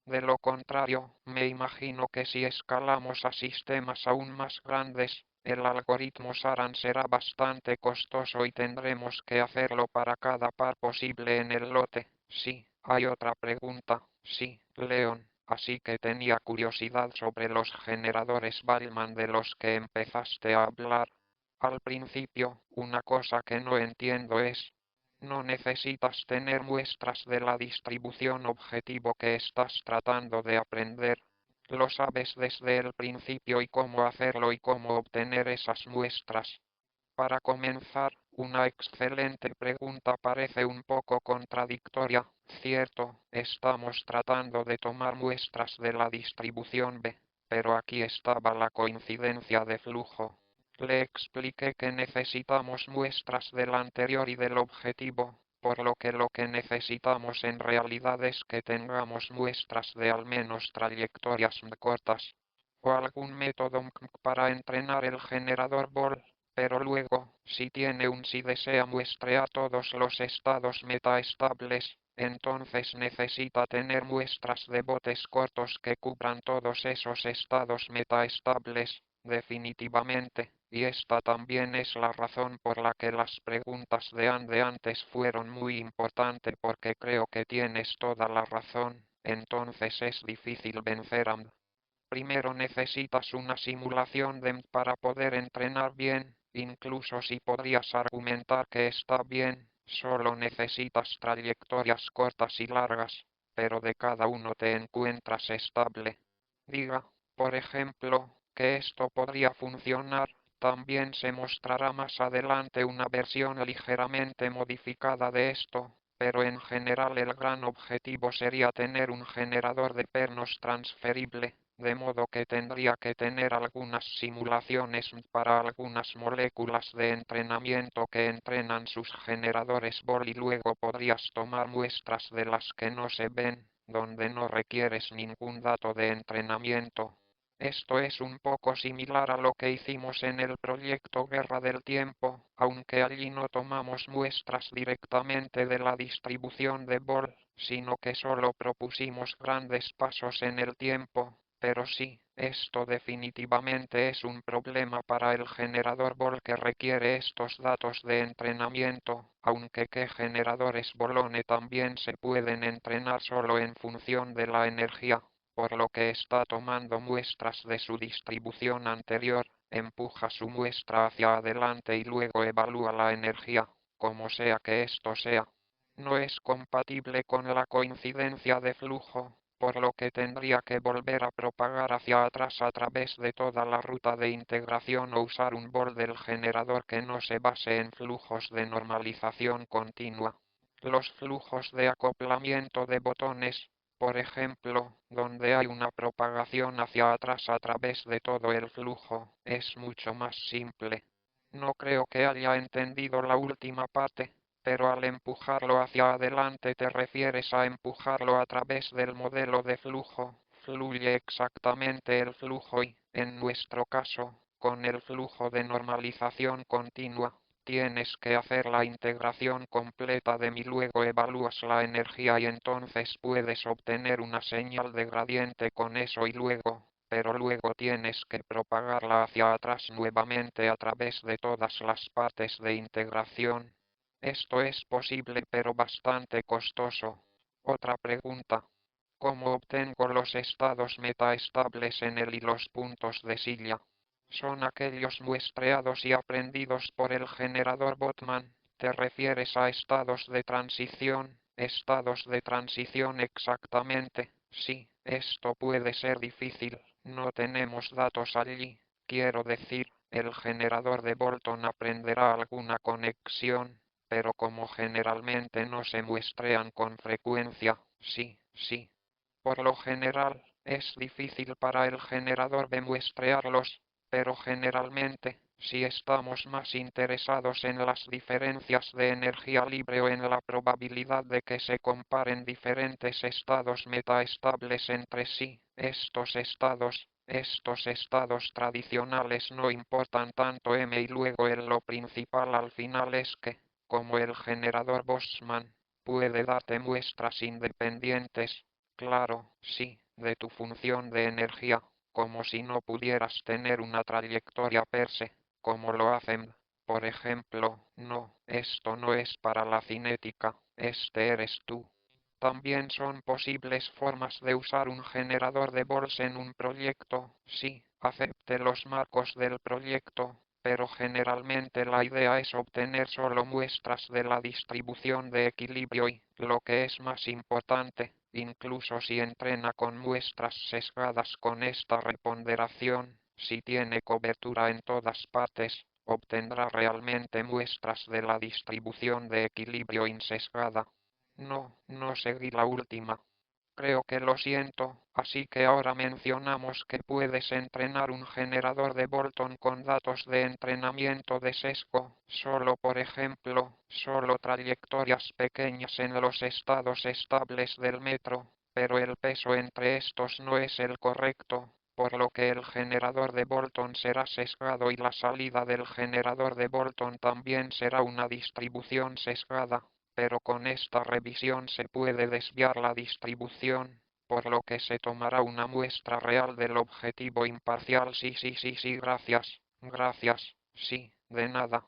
De lo contrario, me imagino que si escalamos a sistemas aún más grandes, el algoritmo Saran será bastante costoso y tendremos que hacerlo para cada par posible en el lote. Sí, hay otra pregunta. Sí, Leon. Así que tenía curiosidad sobre los generadores Bellman de los que empezaste a hablar. Al principio, una cosa que no entiendo es, no necesitas tener muestras de la distribución objetivo que estás tratando de aprender. Lo sabes desde el principio y cómo hacerlo y cómo obtener esas muestras. Para comenzar, una excelente pregunta parece un poco contradictoria. Cierto, estamos tratando de tomar muestras de la distribución B, pero aquí estaba la coincidencia de flujo. Le expliqué que necesitamos muestras del anterior y del objetivo, por lo que necesitamos en realidad es que tengamos muestras de al menos trayectorias cortas, o algún método para entrenar el generador Boole. Pero luego, si desea muestrear todos los estados metaestables, entonces necesita tener muestras de botes cortos que cubran todos esos estados metaestables, definitivamente, y esta también es la razón por la que las preguntas de antes fueron muy importantes porque creo que tienes toda la razón, entonces es difícil vencer a Primero necesitas una simulación de para poder entrenar bien, incluso si podrías argumentar que está bien, solo necesitas trayectorias cortas y largas, pero de cada uno te encuentras estable. Diga, por ejemplo, que esto podría funcionar, también se mostrará más adelante una versión ligeramente modificada de esto, pero en general el gran objetivo sería tener un generador de pernos transferible, de modo que tendría que tener algunas simulaciones para algunas moléculas de entrenamiento que entrenan sus generadores Bohr y luego podrías tomar muestras de las que no se ven, donde no requieres ningún dato de entrenamiento. Esto es un poco similar a lo que hicimos en el proyecto Guerra del Tiempo, aunque allí no tomamos muestras directamente de la distribución de Bohr, sino que solo propusimos grandes pasos en el tiempo. Pero sí, esto definitivamente es un problema para el generador Bohr que requiere estos datos de entrenamiento, aunque que generadores Bolone también se pueden entrenar solo en función de la energía, por lo que está tomando muestras de su distribución anterior, empuja su muestra hacia adelante y luego evalúa la energía, como sea que esto sea. No es compatible con la coincidencia de flujo, por lo que tendría que volver a propagar hacia atrás a través de toda la ruta de integración o usar un Bohr del generador que no se base en flujos de normalización continua. Los flujos de acoplamiento de botones, por ejemplo, donde hay una propagación hacia atrás a través de todo el flujo, es mucho más simple. No creo que haya entendido la última parte, pero al empujarlo hacia adelante te refieres a empujarlo a través del modelo de flujo. Fluye exactamente el flujo y, en nuestro caso, con el flujo de normalización continua. Tienes que hacer la integración completa de y luego evalúas la energía y entonces puedes obtener una señal de gradiente con eso y luego, pero luego tienes que propagarla hacia atrás nuevamente a través de todas las partes de integración. Esto es posible pero bastante costoso. Otra pregunta. ¿Cómo obtengo los estados metaestables en él y los puntos de silla? Son aquellos muestreados y aprendidos por el generador Botman. ¿Te refieres a estados de transición? Estados de transición exactamente. Sí, esto puede ser difícil. No tenemos datos allí. Quiero decir, el generador de Bolton aprenderá alguna conexión, pero como generalmente no se muestrean con frecuencia, sí. Por lo general, es difícil para el generador de muestrearlos, pero generalmente, si estamos más interesados en las diferencias de energía libre o en la probabilidad de que se comparen diferentes estados metaestables entre sí, estos estados tradicionales no importan tanto y luego lo principal al final es que, como el generador Bosman, puede darte muestras independientes, claro, sí, de tu función de energía, como si no pudieras tener una trayectoria per se, como lo hacen. Por ejemplo, no, esto no es para la cinética, este eres tú. También son posibles formas de usar un generador de Bohr en un proyecto, sí, acepte los marcos del proyecto, pero generalmente la idea es obtener solo muestras de la distribución de equilibrio y, lo que es más importante, incluso si entrena con muestras sesgadas con esta reponderación, si tiene cobertura en todas partes, obtendrá realmente muestras de la distribución de equilibrio insesgada. No seguí la última. Creo que lo siento, así que ahora mencionamos que puedes entrenar un generador de Bolton con datos de entrenamiento de sesgo, solo por ejemplo, solo trayectorias pequeñas en los estados estables del metro, pero el peso entre estos no es el correcto, por lo que el generador de Bolton será sesgado y la salida del generador de Bolton también será una distribución sesgada. Pero con esta revisión se puede desviar la distribución, por lo que se tomará una muestra real del objetivo imparcial. Sí, gracias, sí, de nada,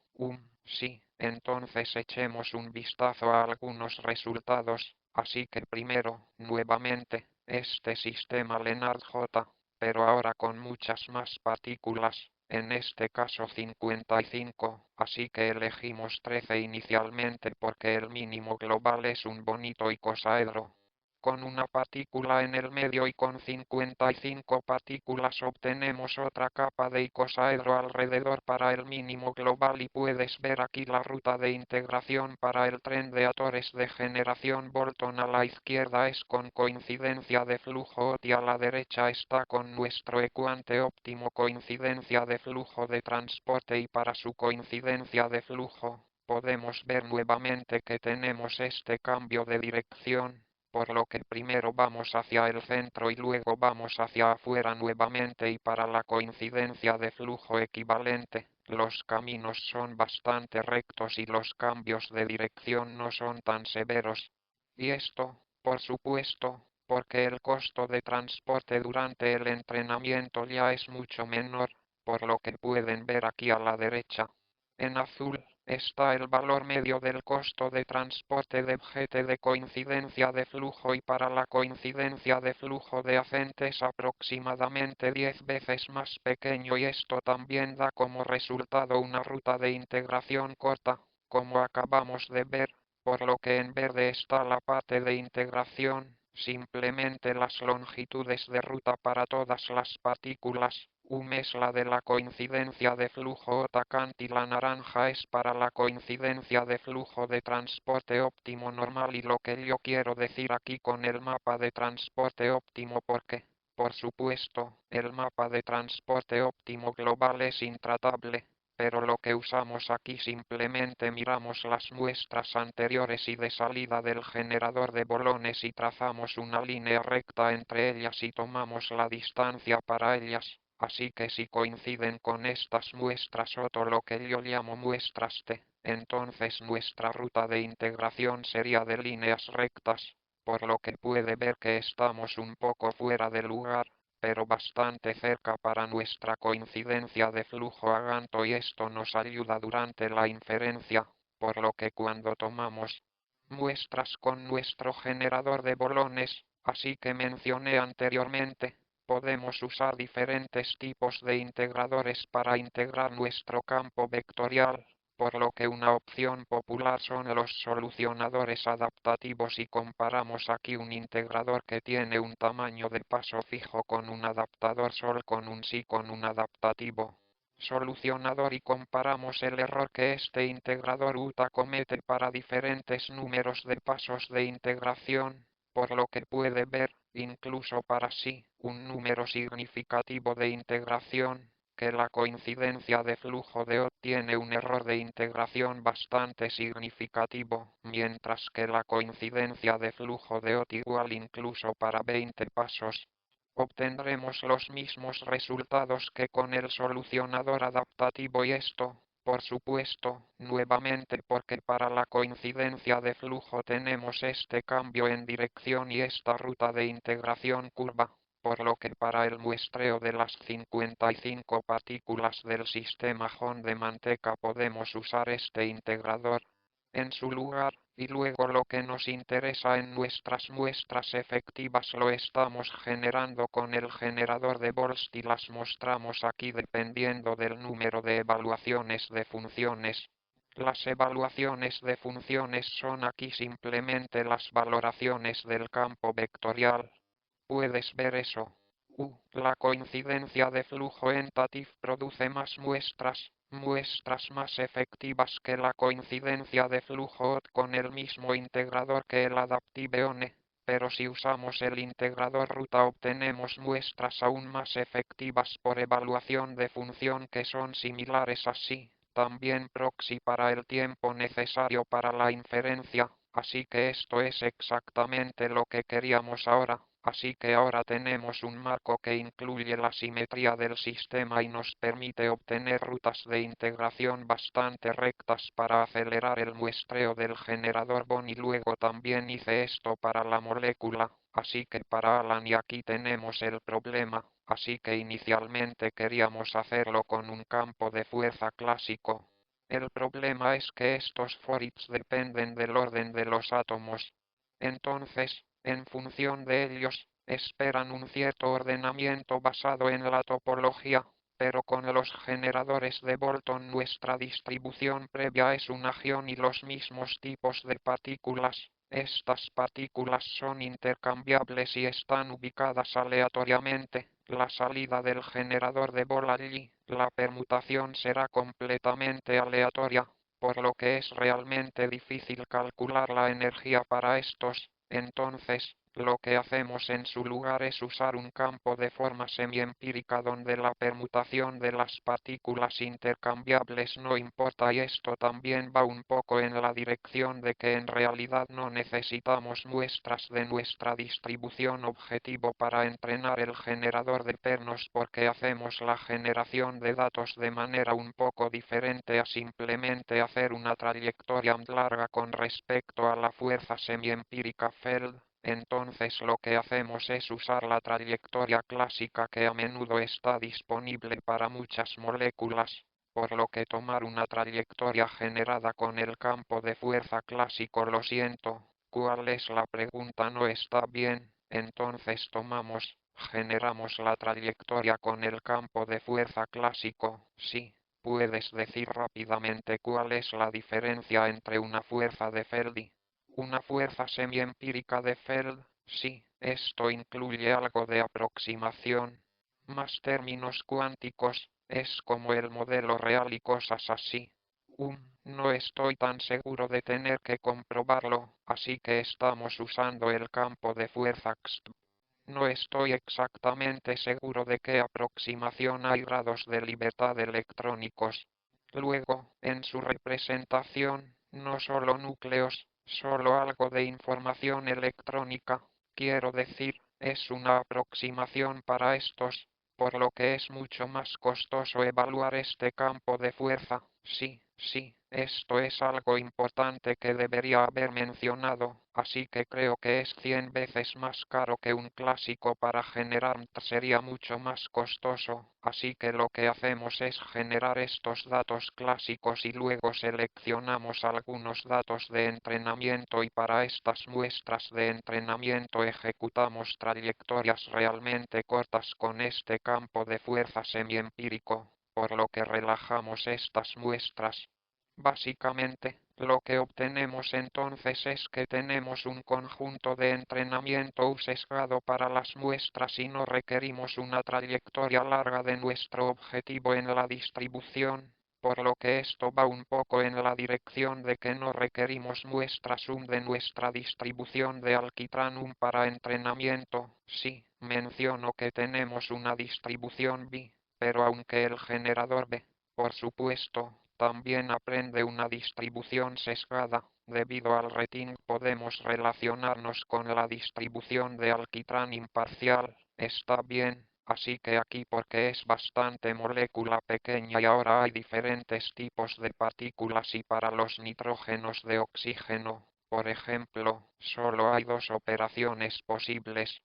sí. Entonces echemos un vistazo a algunos resultados, así que primero, nuevamente, este sistema Lennard J, pero ahora con muchas más partículas, en este caso 55, así que elegimos 13 inicialmente porque el mínimo global es un bonito icosaedro. Con una partícula en el medio y con 55 partículas obtenemos otra capa de icosaedro alrededor para el mínimo global y puedes ver aquí la ruta de integración para el tren de Atores de generación Bolton. A la izquierda es con coincidencia de flujo OT y a la derecha está con nuestro ecuante óptimo coincidencia de flujo de transporte, y para su coincidencia de flujo podemos ver nuevamente que tenemos este cambio de dirección, por lo que primero vamos hacia el centro y luego vamos hacia afuera nuevamente, y para la coincidencia de flujo equivalente, los caminos son bastante rectos y los cambios de dirección no son tan severos. Y esto, por supuesto, porque el costo de transporte durante el entrenamiento ya es mucho menor, por lo que pueden ver aquí a la derecha. En azul está el valor medio del costo de transporte de GT de coincidencia de flujo, y para la coincidencia de flujo de Ascent es aproximadamente 10 veces más pequeño, y esto también da como resultado una ruta de integración corta, como acabamos de ver, por lo que en verde está la parte de integración, simplemente las longitudes de ruta para todas las partículas. Es la de la coincidencia de flujo OTACANT y la naranja es para la coincidencia de flujo de transporte óptimo normal. Y lo que yo quiero decir aquí con el mapa de transporte óptimo, porque, por supuesto, el mapa de transporte óptimo global es intratable, pero lo que usamos aquí simplemente miramos las muestras anteriores y de salida del generador de bolones y trazamos una línea recta entre ellas y tomamos la distancia para ellas. Así que si coinciden con estas muestras o lo que yo llamo muestras T, entonces nuestra ruta de integración sería de líneas rectas, por lo que puede ver que estamos un poco fuera de lugar, pero bastante cerca para nuestra coincidencia de flujo aganto, y esto nos ayuda durante la inferencia, por lo que cuando tomamos muestras con nuestro generador de bolones, así que mencioné anteriormente, podemos usar diferentes tipos de integradores para integrar nuestro campo vectorial, por lo que una opción popular son los solucionadores adaptativos, y comparamos aquí un integrador que tiene un tamaño de paso fijo con un adaptador SOL con un adaptativo solucionador, y comparamos el error que este integrador UTA comete para diferentes números de pasos de integración, por lo que puede ver, incluso para sí, un número significativo de integración, que la coincidencia de flujo de OT tiene un error de integración bastante significativo, mientras que la coincidencia de flujo de OT igual incluso para 20 pasos. Obtendremos los mismos resultados que con el solucionador adaptativo, y esto, por supuesto, nuevamente porque para la coincidencia de flujo tenemos este cambio en dirección y esta ruta de integración curva, por lo que para el muestreo de las 55 partículas del sistema Hon de manteca podemos usar este integrador en su lugar, y luego lo que nos interesa en nuestras muestras efectivas lo estamos generando con el generador de Bolst y las mostramos aquí dependiendo del número de evaluaciones de funciones. Las evaluaciones de funciones son aquí simplemente las valoraciones del campo vectorial. ¿Puedes ver eso? La coincidencia de flujo en TATIF produce más muestras más efectivas que la coincidencia de flujo OT con el mismo integrador que el Adaptive ONE, pero si usamos el integrador ruta obtenemos muestras aún más efectivas por evaluación de función que son similares así, también proxy para el tiempo necesario para la inferencia, así que esto es exactamente lo que queríamos ahora. Así que ahora tenemos un marco que incluye la simetría del sistema y nos permite obtener rutas de integración bastante rectas para acelerar el muestreo del generador Bond, y luego también hice esto para la molécula, así que para Alan, y aquí tenemos el problema, así que inicialmente queríamos hacerlo con un campo de fuerza clásico. El problema es que estos forids dependen del orden de los átomos. Entonces, en función de ellos, esperan un cierto ordenamiento basado en la topología, pero con los generadores de Bolton nuestra distribución previa es un agión y los mismos tipos de partículas, Estas partículas son intercambiables y están ubicadas aleatoriamente. La salida del generador de Boltzmann, la permutación será completamente aleatoria, por lo que es realmente difícil calcular la energía para estos. Entonces, lo que hacemos en su lugar es usar un campo de forma semiempírica donde la permutación de las partículas intercambiables no importa, y esto también va un poco en la dirección de que en realidad no necesitamos muestras de nuestra distribución objetivo para entrenar el generador de pernos, porque hacemos la generación de datos de manera un poco diferente a simplemente hacer una trayectoria larga con respecto a la fuerza semiempírica Feld. Entonces lo que hacemos es usar la trayectoria clásica que a menudo está disponible para muchas moléculas, por lo que tomar una trayectoria generada con el campo de fuerza clásico, lo siento, ¿cuál es la pregunta? No está bien. Entonces generamos la trayectoria con el campo de fuerza clásico. Sí, puedes decir rápidamente cuál es la diferencia entre una fuerza de Feld y una fuerza semiempírica de Feld. Sí, esto incluye algo de aproximación. Más términos cuánticos, es como el modelo real y cosas así. No estoy tan seguro de tener que comprobarlo, así que estamos usando el campo de fuerza XT. No estoy exactamente seguro de qué aproximación hay grados de libertad electrónicos. Luego, en su representación, no solo núcleos, solo algo de información electrónica, quiero decir, es una aproximación para estos, por lo que es mucho más costoso evaluar este campo de fuerza. Sí, esto es algo importante que debería haber mencionado, así que creo que es 100 veces más caro que un clásico para generar. Sería mucho más costoso, así que lo que hacemos es generar estos datos clásicos y luego seleccionamos algunos datos de entrenamiento, y para estas muestras de entrenamiento ejecutamos trayectorias realmente cortas con este campo de fuerza semiempírico, por lo que relajamos estas muestras. Básicamente, lo que obtenemos entonces es que tenemos un conjunto de entrenamiento sesgado para las muestras y no requerimos una trayectoria larga de nuestro objetivo en la distribución, por lo que esto va un poco en la dirección de que no requerimos muestras de nuestra distribución de alquitrán para entrenamiento. Sí, menciono que tenemos una distribución B, pero aunque el generador B, por supuesto, también aprende una distribución sesgada, debido al rating podemos relacionarnos con la distribución de alquitrán imparcial. Está bien, así que aquí, porque es bastante molécula pequeña y ahora hay diferentes tipos de partículas, y para los nitrógenos de oxígeno, por ejemplo, solo hay dos operaciones posibles.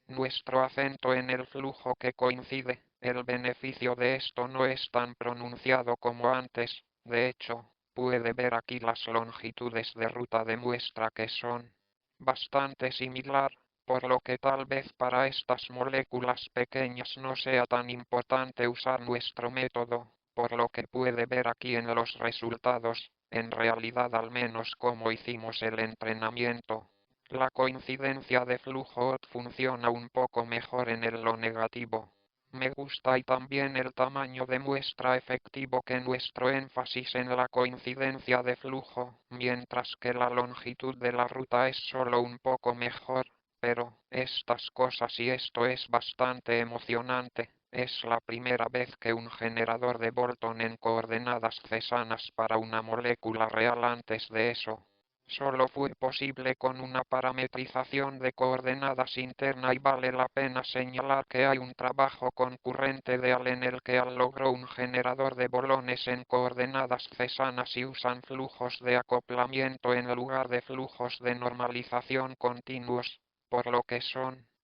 Nuestro acento en el flujo que coincide. El beneficio de esto no es tan pronunciado como antes. De hecho, puede ver aquí las longitudes de ruta de muestra que son bastante similar, por lo que tal vez para estas moléculas pequeñas no sea tan importante usar nuestro método, por lo que puede ver aquí en los resultados, en realidad al menos como hicimos el entrenamiento. La coincidencia de flujo funciona un poco mejor en lo negativo. Me gusta, y también el tamaño de muestra efectivo que nuestro énfasis en la coincidencia de flujo, mientras que la longitud de la ruta es solo un poco mejor. Pero, estas cosas, y esto es bastante emocionante, es la primera vez que un generador de Boltzmann en coordenadas cesanas para una molécula real. Antes de eso, solo fue posible con una parametrización de coordenadas interna, y vale la pena señalar que hay un trabajo concurrente de Allen en el que Al logró un generador de bolones en coordenadas cesanas y usan flujos de acoplamiento en lugar de flujos de normalización continuos, por lo que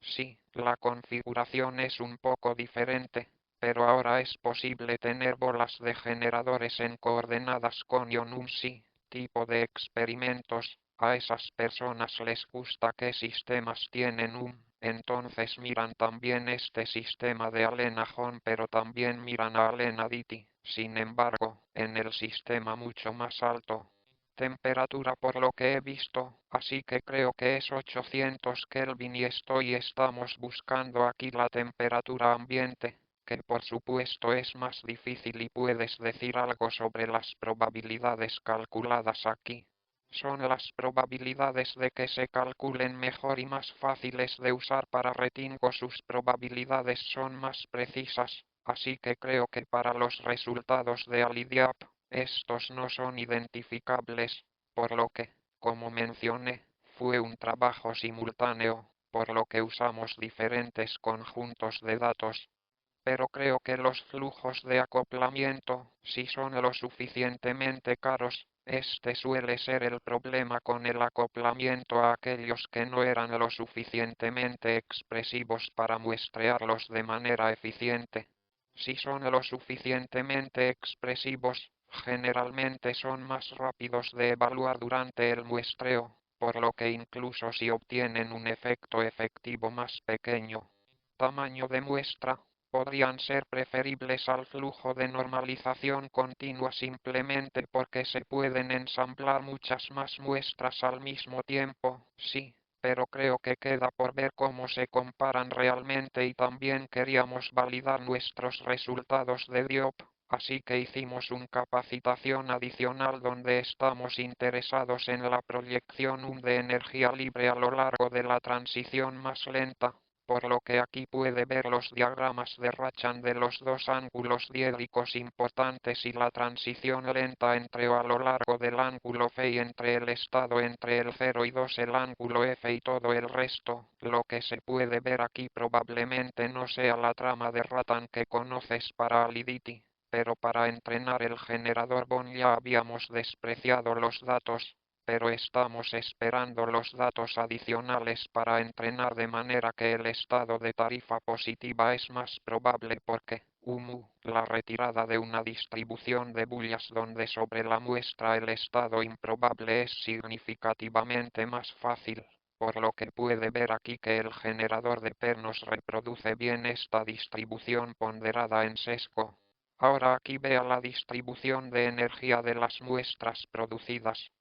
sí, la configuración es un poco diferente, pero ahora es posible tener bolas de generadores en coordenadas con sí tipo de experimentos. A esas personas les gusta qué sistemas tienen entonces miran también este sistema de Allen-Ahon, pero también miran a Allen-Aditi. Sin embargo, en el sistema mucho más alto, temperatura por lo que he visto, así que creo que es 800 Kelvin y estamos buscando aquí la temperatura ambiente, que por supuesto es más difícil y puedes decir algo sobre las probabilidades calculadas aquí. Son las probabilidades de que se calculen mejor y más fáciles de usar para Retingo. Sus probabilidades son más precisas, así que creo que para los resultados de AliDiap, estos no son identificables, por lo que, como mencioné, fue un trabajo simultáneo, por lo que usamos diferentes conjuntos de datos. Pero creo que los flujos de acoplamiento, si son lo suficientemente caros, este suele ser el problema con el acoplamiento a aquellos que no eran lo suficientemente expresivos para muestrearlos de manera eficiente. Si son lo suficientemente expresivos, generalmente son más rápidos de evaluar durante el muestreo, por lo que incluso si obtienen un efecto efectivo más pequeño, tamaño de muestra, podrían ser preferibles al flujo de normalización continua simplemente porque se pueden ensamblar muchas más muestras al mismo tiempo, sí, pero creo que queda por ver cómo se comparan realmente y también queríamos validar nuestros resultados de Diop, así que hicimos una capacitación adicional donde estamos interesados en la proyección de energía libre a lo largo de la transición más lenta, por lo que aquí puede ver los diagramas de Rachan de los dos ángulos diédricos importantes y la transición lenta entre o a lo largo del ángulo Φ y entre el estado entre el 0 y 2 el ángulo F y todo el resto. Lo que se puede ver aquí probablemente no sea la trama de Ratan que conoces para Alidity, pero para entrenar el generador Bond ya habíamos despreciado los datos, pero estamos esperando los datos adicionales para entrenar de manera que el estado de tarifa positiva es más probable porque, la retirada de una distribución de bullas donde sobre la muestra el estado improbable es significativamente más fácil, por lo que puede ver aquí que el generador de pernos reproduce bien esta distribución ponderada en sesgo. Ahora aquí vea la distribución de energía de las muestras producidas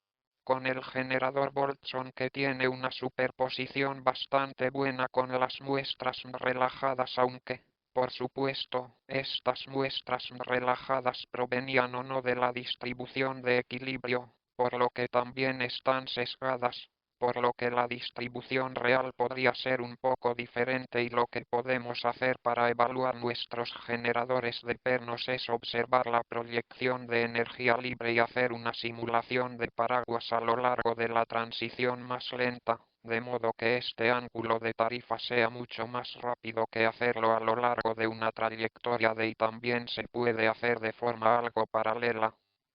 con el generador Boltzmann que tiene una superposición bastante buena con las muestras relajadas, aunque, por supuesto, estas muestras relajadas provenían o no de la distribución de equilibrio, por lo que también están sesgadas, por lo que la distribución real podría ser un poco diferente y lo que podemos hacer para evaluar nuestros generadores de pernos es observar la proyección de energía libre y hacer una simulación de paraguas a lo largo de la transición más lenta, de modo que este ángulo de tarifa sea mucho más rápido que hacerlo a lo largo de una trayectoria de y también se puede hacer de forma algo paralela.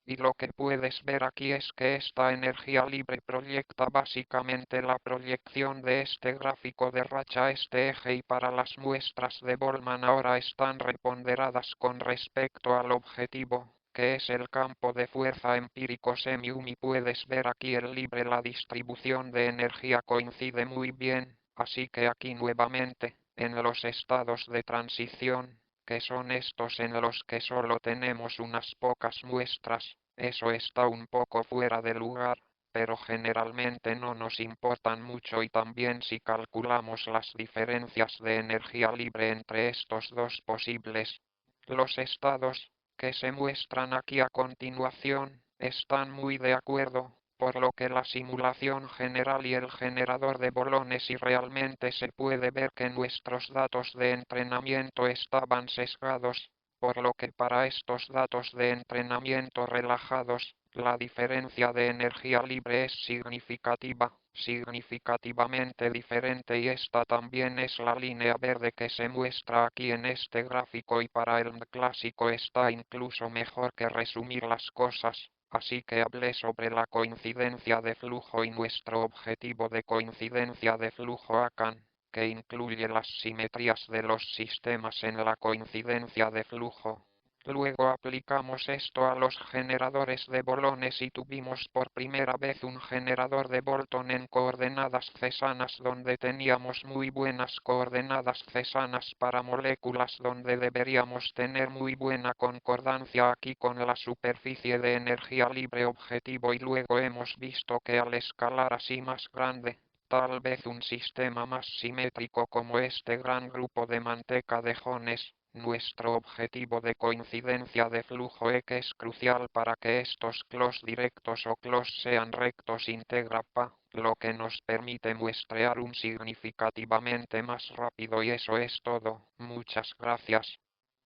Y lo que puedes ver aquí es que esta energía libre proyecta básicamente la proyección de este gráfico de racha a este eje y para las muestras de Boltzmann ahora están reponderadas con respecto al objetivo, que es el campo de fuerza empírico semium y puedes ver aquí el libre la distribución de energía coincide muy bien, así que aquí nuevamente, en los estados de transición, que son estos en los que solo tenemos unas pocas muestras, eso está un poco fuera de lugar, pero generalmente no nos importan mucho y también si calculamos las diferencias de energía libre entre estos dos posibles. Los estados, que se muestran aquí a continuación, están muy de acuerdo, por lo que la simulación general y el generador de bolones y realmente se puede ver que nuestros datos de entrenamiento estaban sesgados, por lo que para estos datos de entrenamiento relajados, la diferencia de energía libre es significativa, significativamente diferente y esta también es la línea verde que se muestra aquí en este gráfico y para el clásico está incluso mejor que resumir las cosas. Así que hablé sobre la coincidencia de flujo y nuestro objetivo de coincidencia de flujo ACAN, que incluye las simetrías de los sistemas en la coincidencia de flujo. Luego aplicamos esto a los generadores de bolones y tuvimos por primera vez un generador de Bolton en coordenadas cesanas donde teníamos muy buenas coordenadas cesanas para moléculas donde deberíamos tener muy buena concordancia aquí con la superficie de energía libre objetivo y luego hemos visto que al escalar así más grande, tal vez un sistema más simétrico como este gran grupo de manteca de Jones, nuestro objetivo de coincidencia de flujo E que es crucial para que estos clos directos o clos sean rectos integra Pa, lo que nos permite muestrear un significativamente más rápido y eso es todo. Muchas gracias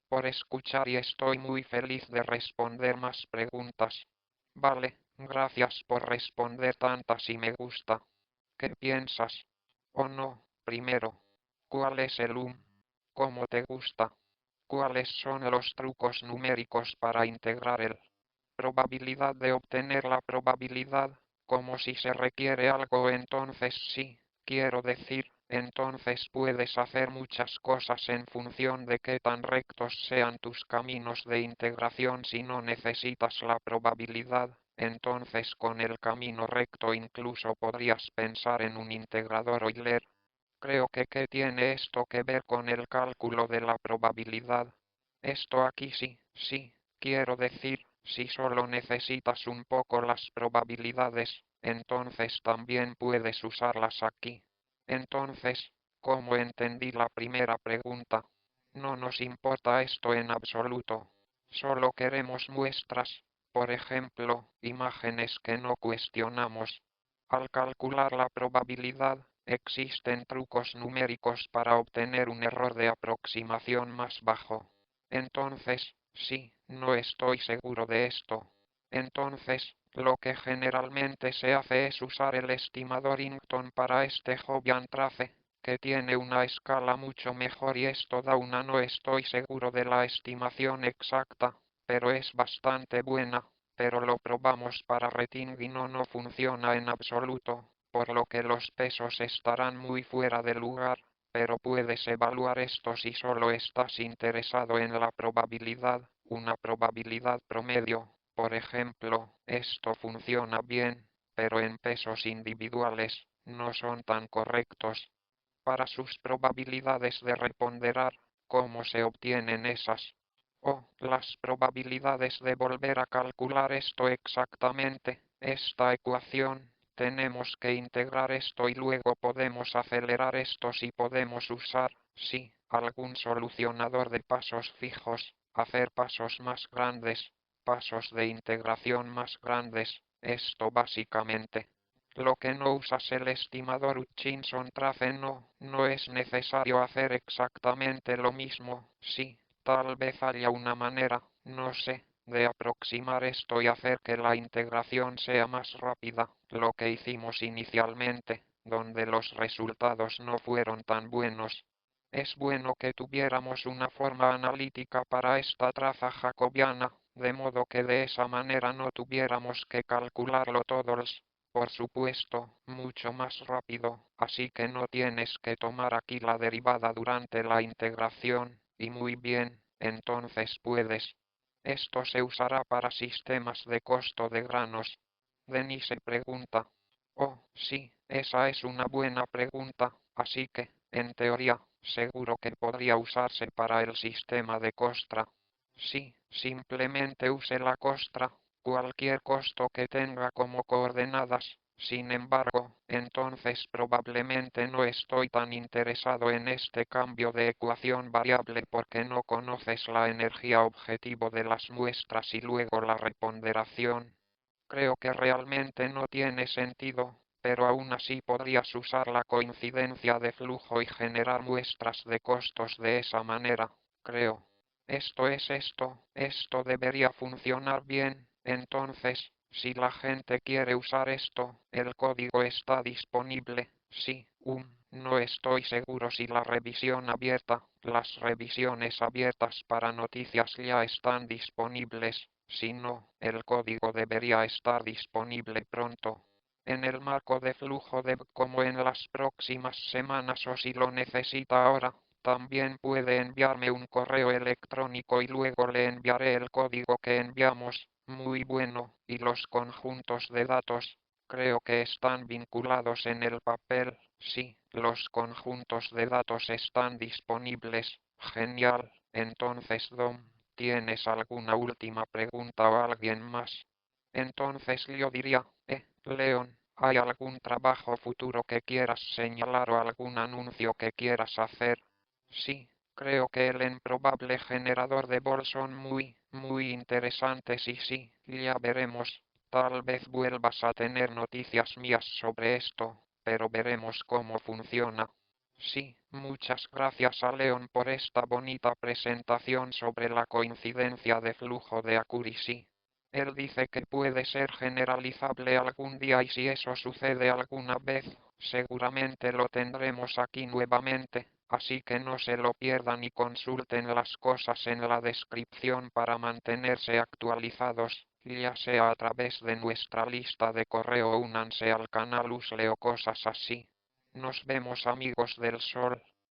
por escuchar y estoy muy feliz de responder más preguntas. Vale, gracias por responder tantas y me gusta. ¿Qué piensas? ¿O no? Primero, ¿cuál es el ¿Cómo te gusta? ¿Cuáles son los trucos numéricos para integrar el probabilidad de obtener la probabilidad? Como si se requiere algo, entonces sí, quiero decir, entonces puedes hacer muchas cosas en función de qué tan rectos sean tus caminos de integración si no necesitas la probabilidad. Entonces con el camino recto incluso podrías pensar en un integrador Euler. Creo que ¿qué tiene esto que ver con el cálculo de la probabilidad? Esto aquí sí, quiero decir, si solo necesitas un poco las probabilidades, entonces también puedes usarlas aquí. Entonces, ¿cómo entendí la primera pregunta? No nos importa esto en absoluto. Solo queremos muestras, por ejemplo, imágenes que no cuestionamos. Al calcular la probabilidad, existen trucos numéricos para obtener un error de aproximación más bajo. Entonces, sí, no estoy seguro de esto. Entonces, lo que generalmente se hace es usar el estimador Hinton para este Jovian trace, que tiene una escala mucho mejor y esto da una no estoy seguro de la estimación exacta, pero es bastante buena, pero lo probamos para Reting y no funciona en absoluto, por lo que los pesos estarán muy fuera de lugar, pero puedes evaluar esto si solo estás interesado en la probabilidad, una probabilidad promedio. Por ejemplo, esto funciona bien, pero en pesos individuales, no son tan correctos. Para sus probabilidades de reponderar, ¿cómo se obtienen esas? O las probabilidades de volver a calcular esto exactamente, esta ecuación, tenemos que integrar esto y luego podemos acelerar esto si podemos usar, sí, algún solucionador de pasos fijos, hacer pasos más grandes, pasos de integración más grandes, esto básicamente. Lo que no usas el estimador Hutchinson-Trace no es necesario hacer exactamente lo mismo, sí, tal vez haya una manera, no sé, de aproximar esto y hacer que la integración sea más rápida, lo que hicimos inicialmente, donde los resultados no fueron tan buenos. Es bueno que tuviéramos una forma analítica para esta traza jacobiana, de modo que de esa manera no tuviéramos que calcularlo todos. Por supuesto, mucho más rápido, así que no tienes que tomar aquí la derivada durante la integración, y muy bien, entonces puedes. Esto se usará para sistemas de costo de granos. Denise pregunta. Oh, sí, esa es una buena pregunta, así que, en teoría, seguro que podría usarse para el sistema de costra. Sí, simplemente use la costra, cualquier costo que tenga como coordenadas. Sin embargo, entonces probablemente no estoy tan interesado en este cambio de ecuación variable porque no conoces la energía objetivo de las muestras y luego la reponderación. Creo que realmente no tiene sentido, pero aún así podrías usar la coincidencia de flujo y generar muestras de costos de esa manera, creo. Esto debería funcionar bien, entonces, si la gente quiere usar esto, el código está disponible, sí, no estoy seguro si la revisión abierta, las revisiones abiertas para noticias ya están disponibles, si no, el código debería estar disponible pronto. En el marco de flujo de como en las próximas semanas o si lo necesita ahora, También puede enviarme un correo electrónico y luego le enviaré el código que enviamos. Muy bueno. Y los conjuntos de datos, creo que están vinculados en el papel. Sí, los conjuntos de datos están disponibles. Genial. Entonces, Dom, ¿tienes alguna última pregunta o alguien más? Entonces yo diría, Leon, ¿hay algún trabajo futuro que quieras señalar o algún anuncio que quieras hacer? Sí, creo que el improbable generador de Bohr son muy interesantes y sí, ya veremos. Tal vez vuelvas a tener noticias mías sobre esto, pero veremos cómo funciona. Sí, muchas gracias a Leon por esta bonita presentación sobre la coincidencia de flujo de Accuracy. Él dice que puede ser generalizable algún día y si eso sucede alguna vez, seguramente lo tendremos aquí nuevamente, así que no se lo pierdan y consulten las cosas en la descripción para mantenerse actualizados, ya sea a través de nuestra lista de correo o únanse al canal Usle o cosas así. Nos vemos amigos del sol.